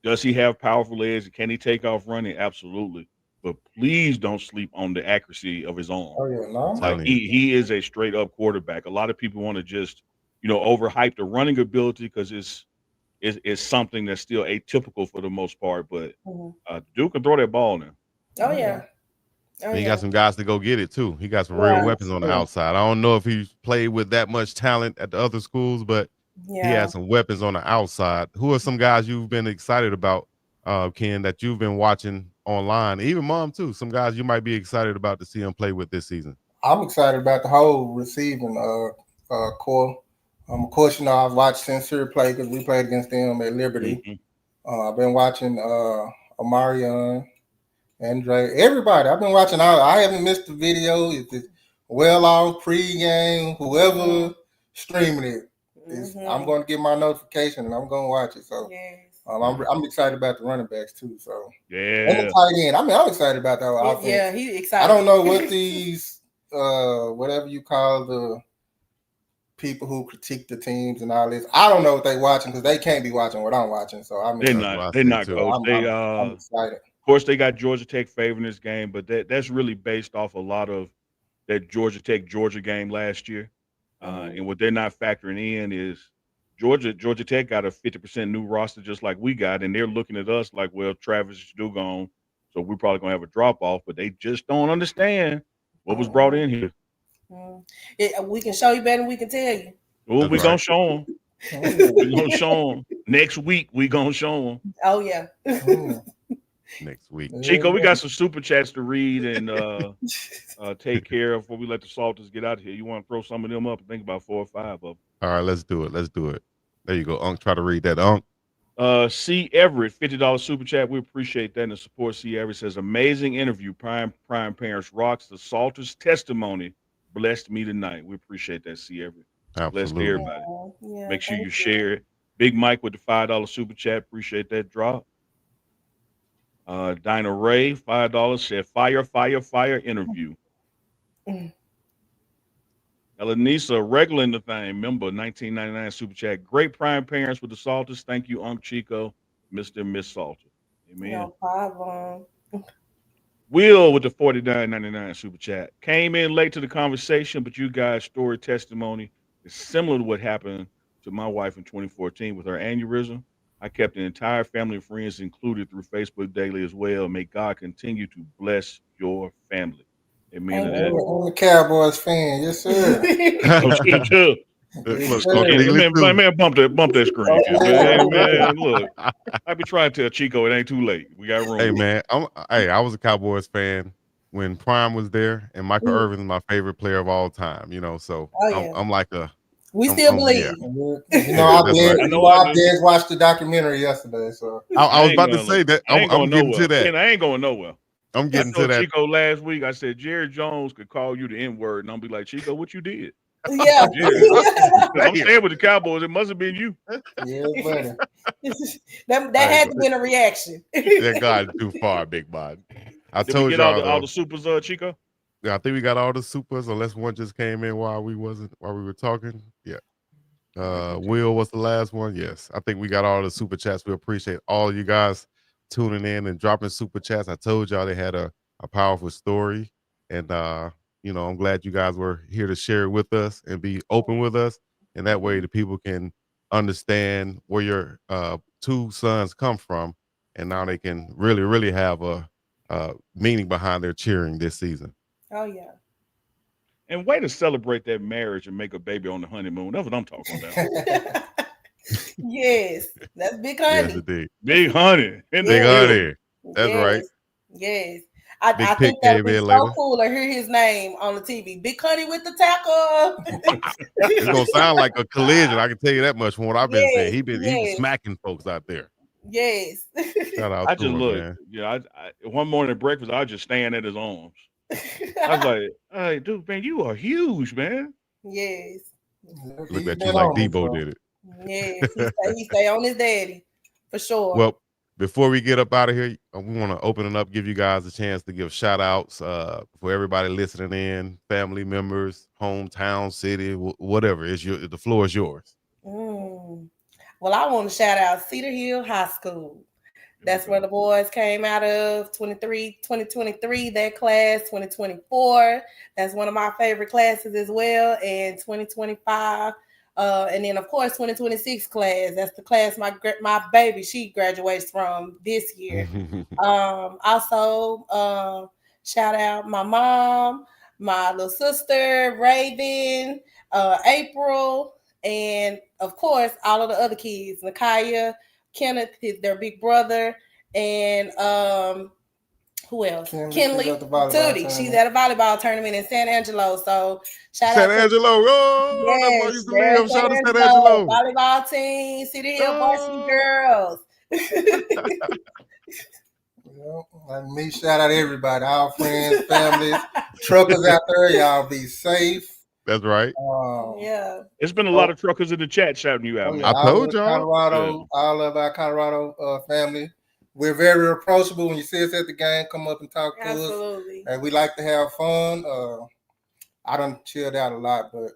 [SPEAKER 4] does he have powerful legs? Can he take off running? Absolutely, but please don't sleep on the accuracy of his arm.
[SPEAKER 3] oh yeah, no.
[SPEAKER 4] Like
[SPEAKER 1] Telling you.
[SPEAKER 4] he is a straight up quarterback. A lot of people want to just overhype the running ability because it's something that's still atypical for the most part. But
[SPEAKER 2] Mhm.
[SPEAKER 4] Duke can throw that ball now.
[SPEAKER 2] Oh yeah, oh
[SPEAKER 1] And he
[SPEAKER 2] yeah,
[SPEAKER 1] got some guys to go get it too. He got some real
[SPEAKER 2] yeah,
[SPEAKER 1] weapons on the outside. I don't know if he's played with that much talent at the other schools, but he
[SPEAKER 2] yeah.
[SPEAKER 1] has some weapons on the outside. Who are some guys you've been excited about, Ken, that you've been watching online? Even mom too. Some guys you might be excited about to see him play with this season.
[SPEAKER 3] I'm excited about the whole receiving core. Of course, I've watched Sincere play because we played against them at Liberty.
[SPEAKER 4] Hmm.
[SPEAKER 3] I've been watching Amarion, Andre, everybody. I've been watching. I haven't missed the video. It's well off pregame.
[SPEAKER 2] Mhm.
[SPEAKER 3] Whoever streaming it is, I'm
[SPEAKER 2] Mhm.
[SPEAKER 3] going to get my notification and I'm going to watch it. So
[SPEAKER 2] Yes.
[SPEAKER 1] Right.
[SPEAKER 3] I'm excited about the running backs too. So and the
[SPEAKER 4] Yeah.
[SPEAKER 3] tight end. I mean, I'm excited about the whole offense.
[SPEAKER 2] Yeah, he
[SPEAKER 3] I
[SPEAKER 2] excited.
[SPEAKER 3] don't know what these whatever you call the people who critique the teams and all this. I don't know what they watching because they can't be watching what I'm watching. So I'm
[SPEAKER 4] They're
[SPEAKER 1] That's
[SPEAKER 3] excited.
[SPEAKER 1] what
[SPEAKER 4] not.
[SPEAKER 1] I
[SPEAKER 4] They're
[SPEAKER 1] say
[SPEAKER 4] not,
[SPEAKER 1] too.
[SPEAKER 3] So
[SPEAKER 4] coach. They
[SPEAKER 3] I'm
[SPEAKER 4] of
[SPEAKER 3] excited.
[SPEAKER 4] course they got Georgia Tech favoring this game, but that's really based off a lot of that Georgia Tech Georgia game last year.
[SPEAKER 2] Mhm.
[SPEAKER 4] And what they're not factoring in is Georgia Tech got a 50% new roster just like we got, and they're looking at us like, well, Travis is still gone, so we're probably gonna have a drop off. But they just don't understand what was brought
[SPEAKER 2] Mhm.
[SPEAKER 4] in here.
[SPEAKER 2] Mhm. We can show you better than we can tell you.
[SPEAKER 4] Well,
[SPEAKER 1] That's
[SPEAKER 4] we
[SPEAKER 1] right.
[SPEAKER 4] gonna show them.
[SPEAKER 3] Mm,
[SPEAKER 4] We gonna show them next week. We gonna show them.
[SPEAKER 2] Oh yeah.
[SPEAKER 3] mm.
[SPEAKER 1] Next week.
[SPEAKER 3] Yeah,
[SPEAKER 4] Chico, we got
[SPEAKER 3] yeah.
[SPEAKER 4] some super chats to read and take care of before we let the Salters get out of here. You want to throw some of them up? I think about 4 or 5 of them.
[SPEAKER 1] All right, let's do it. Let's do it. There you go. Unc, try to read that. Unc.
[SPEAKER 4] C. Everett, $50 super chat. We appreciate that. And the support C. Everett says, amazing interview. Prime Parents rocks. The Salters testimony blessed me tonight. We appreciate that, C. Everett. Blessed
[SPEAKER 1] Absolutely.
[SPEAKER 4] everybody.
[SPEAKER 2] Yeah,
[SPEAKER 4] Make sure
[SPEAKER 2] thank
[SPEAKER 4] you
[SPEAKER 2] you.
[SPEAKER 4] share it. Big Mike with the $5 super chat. Appreciate that drop. Dinah Ray, $5 said, fire interview.
[SPEAKER 2] Mm.
[SPEAKER 4] Elenisa, regular in the thing, member, 1999 super chat. Great prime parents with the Salters. Thank you, Unc Chico, Mr. and Miss Salter. Amen.
[SPEAKER 2] No problem.
[SPEAKER 4] Will with the 49.99 super chat. Came in late to the conversation, but you guys' story testimony It's similar to what happened to my wife in 2014 with her aneurysm. I kept the entire family and friends included through Facebook daily as well. May God continue to bless your family. Amen to
[SPEAKER 2] Thank
[SPEAKER 4] that.
[SPEAKER 3] I'm
[SPEAKER 2] you.
[SPEAKER 3] a Cowboys fan. Yes, sir.
[SPEAKER 4] Oh, chill.
[SPEAKER 3] Yes,
[SPEAKER 1] Look,
[SPEAKER 3] sir.
[SPEAKER 1] Uncle
[SPEAKER 4] Man,
[SPEAKER 1] Neely
[SPEAKER 4] man,
[SPEAKER 1] too.
[SPEAKER 4] man, bump that screen,
[SPEAKER 3] Oh,
[SPEAKER 4] kid.
[SPEAKER 3] yeah.
[SPEAKER 4] Man, man, look. I be trying to tell Chico it ain't too late. We got
[SPEAKER 1] Hey
[SPEAKER 4] room.
[SPEAKER 1] man, I was a Cowboys fan when Prime was there, and Michael
[SPEAKER 2] Mm.
[SPEAKER 1] Irvin is my favorite player of all time. You know, so
[SPEAKER 2] Oh
[SPEAKER 1] I'm
[SPEAKER 2] yeah,
[SPEAKER 1] I'm like a
[SPEAKER 2] we still
[SPEAKER 1] yeah,
[SPEAKER 2] believe.
[SPEAKER 3] You know,
[SPEAKER 1] yeah, that's right.
[SPEAKER 4] I
[SPEAKER 3] You
[SPEAKER 4] know
[SPEAKER 3] know,
[SPEAKER 4] I
[SPEAKER 3] I
[SPEAKER 4] do.
[SPEAKER 3] did watch the documentary yesterday, so
[SPEAKER 1] I
[SPEAKER 4] I
[SPEAKER 1] was
[SPEAKER 4] ain't
[SPEAKER 1] about to
[SPEAKER 4] gonna look.
[SPEAKER 1] say that
[SPEAKER 4] I ain't
[SPEAKER 1] I'm
[SPEAKER 4] going
[SPEAKER 1] getting to
[SPEAKER 4] nowhere.
[SPEAKER 1] that.
[SPEAKER 4] Ken, I ain't going nowhere.
[SPEAKER 1] I'm
[SPEAKER 4] I
[SPEAKER 1] getting to
[SPEAKER 4] told
[SPEAKER 1] that.
[SPEAKER 4] Chico last week, I said Jerry Jones could call you the N-word, and I'll be like, Chico, what you did?
[SPEAKER 2] Yeah.
[SPEAKER 4] Jerry, I'm
[SPEAKER 1] Damn.
[SPEAKER 4] staying with the Cowboys. It must have been you.
[SPEAKER 3] yeah, buddy.
[SPEAKER 2] that
[SPEAKER 1] Hey,
[SPEAKER 2] had to be a reaction.
[SPEAKER 1] that got too far, big bud. I
[SPEAKER 4] Did we
[SPEAKER 1] told
[SPEAKER 4] get all
[SPEAKER 1] y'all
[SPEAKER 4] the all
[SPEAKER 1] though.
[SPEAKER 4] the supers, Chico?
[SPEAKER 1] Yeah, I think we got all the supers, unless one just came in while we were talking. Yeah.
[SPEAKER 4] All right, good deal.
[SPEAKER 1] Will was the last one. Yes, I think we got all the super chats. We appreciate all you guys tuning in and dropping super chats. I told y'all they had a powerful story, and I'm glad you guys were here to share it with us and be open with us, and that way the people can understand where your two sons come from, and now they can really, really have a meaning behind their cheering this season.
[SPEAKER 2] Oh yeah.
[SPEAKER 4] And way to celebrate that marriage and make a baby on the honeymoon. That's what I'm talking about.
[SPEAKER 2] Yes, that's big
[SPEAKER 1] Yes,
[SPEAKER 2] honey.
[SPEAKER 1] indeed.
[SPEAKER 4] Big honey in the
[SPEAKER 1] Big
[SPEAKER 2] Yes,
[SPEAKER 4] building.
[SPEAKER 1] honey. That's right.
[SPEAKER 2] yes, yes. I
[SPEAKER 1] Big Pick
[SPEAKER 2] think that'll
[SPEAKER 1] came
[SPEAKER 2] be
[SPEAKER 1] in
[SPEAKER 2] so
[SPEAKER 1] later.
[SPEAKER 2] cool to hear his name on the TV. Big honey with the tackle.
[SPEAKER 1] It's gonna sound like a collision. I can tell you that much from what I've been saying.
[SPEAKER 2] Yes,
[SPEAKER 1] He was
[SPEAKER 2] yes,
[SPEAKER 1] smacking folks out there.
[SPEAKER 2] yes.
[SPEAKER 1] Shout out
[SPEAKER 4] I just
[SPEAKER 1] to him,
[SPEAKER 4] look,
[SPEAKER 1] man.
[SPEAKER 4] one morning at breakfast, I was just stand at his arms. I was like, hey, dude, man, you are huge, man.
[SPEAKER 2] Yes,
[SPEAKER 1] Looked
[SPEAKER 3] He's
[SPEAKER 1] at you
[SPEAKER 3] been
[SPEAKER 1] like
[SPEAKER 3] on me,
[SPEAKER 1] Debo
[SPEAKER 3] so.
[SPEAKER 1] did it.
[SPEAKER 2] yes. He stay on his daddy for sure.
[SPEAKER 1] Well, before we get up out of here, we want to open it up, give you guys a chance to give shout outs for everybody listening in, family members, hometown, city, whatever. The floor is yours.
[SPEAKER 2] Mm. Well, I want to shout out Cedar Hill High School.
[SPEAKER 4] There we
[SPEAKER 2] That's where
[SPEAKER 4] go.
[SPEAKER 2] the boys came out of 2023, that class, 2024. That's one of my favorite classes as well. And 2025. And then, of course, 2026 class. That's the class my baby, she graduates from this year. Also, shout out my mom, my little sister, Raven, April, and of course, all of the other kids, Nakaya, Kenneth, their big brother, and who else?
[SPEAKER 3] She's
[SPEAKER 2] Kinley,
[SPEAKER 3] at the volleyball
[SPEAKER 2] Tootie. She's
[SPEAKER 3] tournament.
[SPEAKER 2] at a volleyball tournament in San Angelo. So shout
[SPEAKER 1] San
[SPEAKER 2] out to
[SPEAKER 1] Angelo. Oh, that's where I
[SPEAKER 2] yes,
[SPEAKER 1] used to
[SPEAKER 2] they're in
[SPEAKER 1] live.
[SPEAKER 2] San
[SPEAKER 1] Shout out to San
[SPEAKER 2] Angelo
[SPEAKER 1] Angelo.
[SPEAKER 2] volleyball team, City Hill varsity
[SPEAKER 1] Oh.
[SPEAKER 2] girls.
[SPEAKER 3] And me shout out everybody, our friends, families, truckers out there. Y'all be safe.
[SPEAKER 1] That's right.
[SPEAKER 2] Yeah.
[SPEAKER 4] It's been a lot of truckers in the chat shouting you out,
[SPEAKER 3] Oh yeah,
[SPEAKER 1] I
[SPEAKER 4] man.
[SPEAKER 3] all
[SPEAKER 1] told
[SPEAKER 3] of
[SPEAKER 1] y'all.
[SPEAKER 3] Colorado, all of our Colorado family. We're very approachable. When you see us at the game, come up and talk to us.
[SPEAKER 2] Absolutely.
[SPEAKER 3] And we like to have fun. I done chilled out a lot, but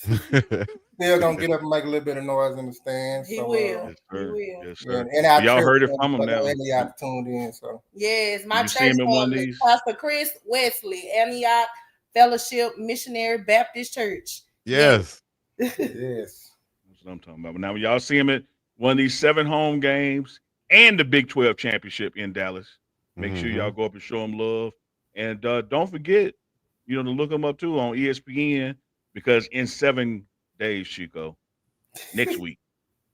[SPEAKER 3] still gonna get up and make a little bit of noise in the stands.
[SPEAKER 2] He
[SPEAKER 3] So,
[SPEAKER 2] will.
[SPEAKER 4] Yes,
[SPEAKER 2] He
[SPEAKER 4] sir.
[SPEAKER 2] will.
[SPEAKER 4] Yes,
[SPEAKER 3] yeah,
[SPEAKER 4] sir.
[SPEAKER 3] and our
[SPEAKER 4] Well, y'all
[SPEAKER 3] church
[SPEAKER 4] heard it
[SPEAKER 3] members,
[SPEAKER 4] from them now.
[SPEAKER 3] any y'all tuned in. So
[SPEAKER 2] Yes, my
[SPEAKER 4] You see
[SPEAKER 2] church
[SPEAKER 4] him in one of
[SPEAKER 2] family,
[SPEAKER 4] these.
[SPEAKER 2] Pastor Chris Wesley, Antioch Fellowship Missionary Baptist Church.
[SPEAKER 1] Yes.
[SPEAKER 3] yes,
[SPEAKER 4] That's what I'm talking about. But now, when y'all see him at one of these 7 home games and the Big 12 championship in Dallas, make sure y'all
[SPEAKER 1] Mhm.
[SPEAKER 4] go up and show him love. And don't forget, to look him up too on ESPN, because in 7 days, Chico, next week,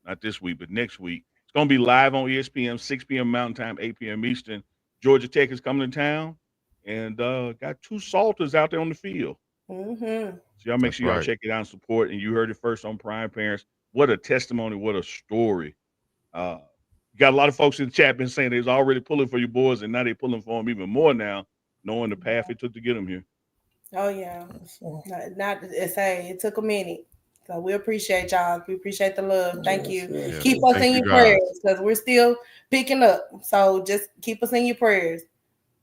[SPEAKER 4] not this week, but next week, it's going to be live on ESPN, 6 p.m. Mountain Time, 8 p.m. Eastern. Georgia Tech is coming to town and got 2 Salters out there on the field.
[SPEAKER 2] Mm-hmm.
[SPEAKER 4] So y'all make
[SPEAKER 1] That's
[SPEAKER 4] sure y'all
[SPEAKER 1] right.
[SPEAKER 4] check it out and support. And you heard it first on Prime Parents. What a testimony! What a story! You got a lot of folks in the chat been saying they was already pulling for your boys, and now they pulling for them even more now, knowing the path it took to get them here.
[SPEAKER 2] Oh yeah. Not say it took a minute. So we appreciate y'all. We appreciate the love. Thank you.
[SPEAKER 3] yes,
[SPEAKER 1] Yes.
[SPEAKER 2] Keep us
[SPEAKER 1] Thank
[SPEAKER 2] in
[SPEAKER 1] you
[SPEAKER 2] your
[SPEAKER 1] guys.
[SPEAKER 2] prayers because we're still picking up. So just keep us in your prayers.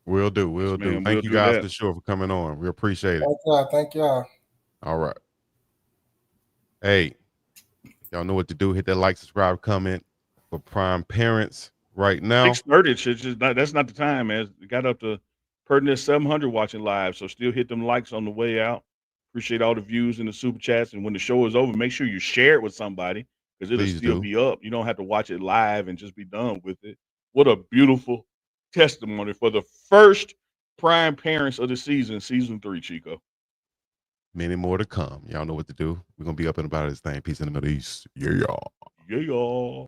[SPEAKER 1] Will do.
[SPEAKER 4] Yes,
[SPEAKER 1] Will do.
[SPEAKER 4] ma'am. We'll
[SPEAKER 1] Thank you
[SPEAKER 4] do
[SPEAKER 1] guys
[SPEAKER 4] that.
[SPEAKER 1] for sure for coming on. We appreciate it.
[SPEAKER 3] Thank y'all.
[SPEAKER 1] All right. Hey, y'all know what to do. Hit that like, subscribe, comment for Prime Parents right now.
[SPEAKER 4] 6:30. That's not the time, man. It got up to pertinent 700 watching live. So still hit them likes on the way out. Appreciate all the views and the super chats. And when the show is over, make sure you share it with somebody because it'll
[SPEAKER 1] Please
[SPEAKER 4] still
[SPEAKER 1] do.
[SPEAKER 4] be up. You don't have to watch it live and just be done with it. What a beautiful testimony for the first prime parents of the season 3, Chico.
[SPEAKER 1] Many more to come. Y'all know what to do. We're gonna be up and about this thing. Peace in the Middle East. Yeah, y'all.
[SPEAKER 4] Yeah, y'all.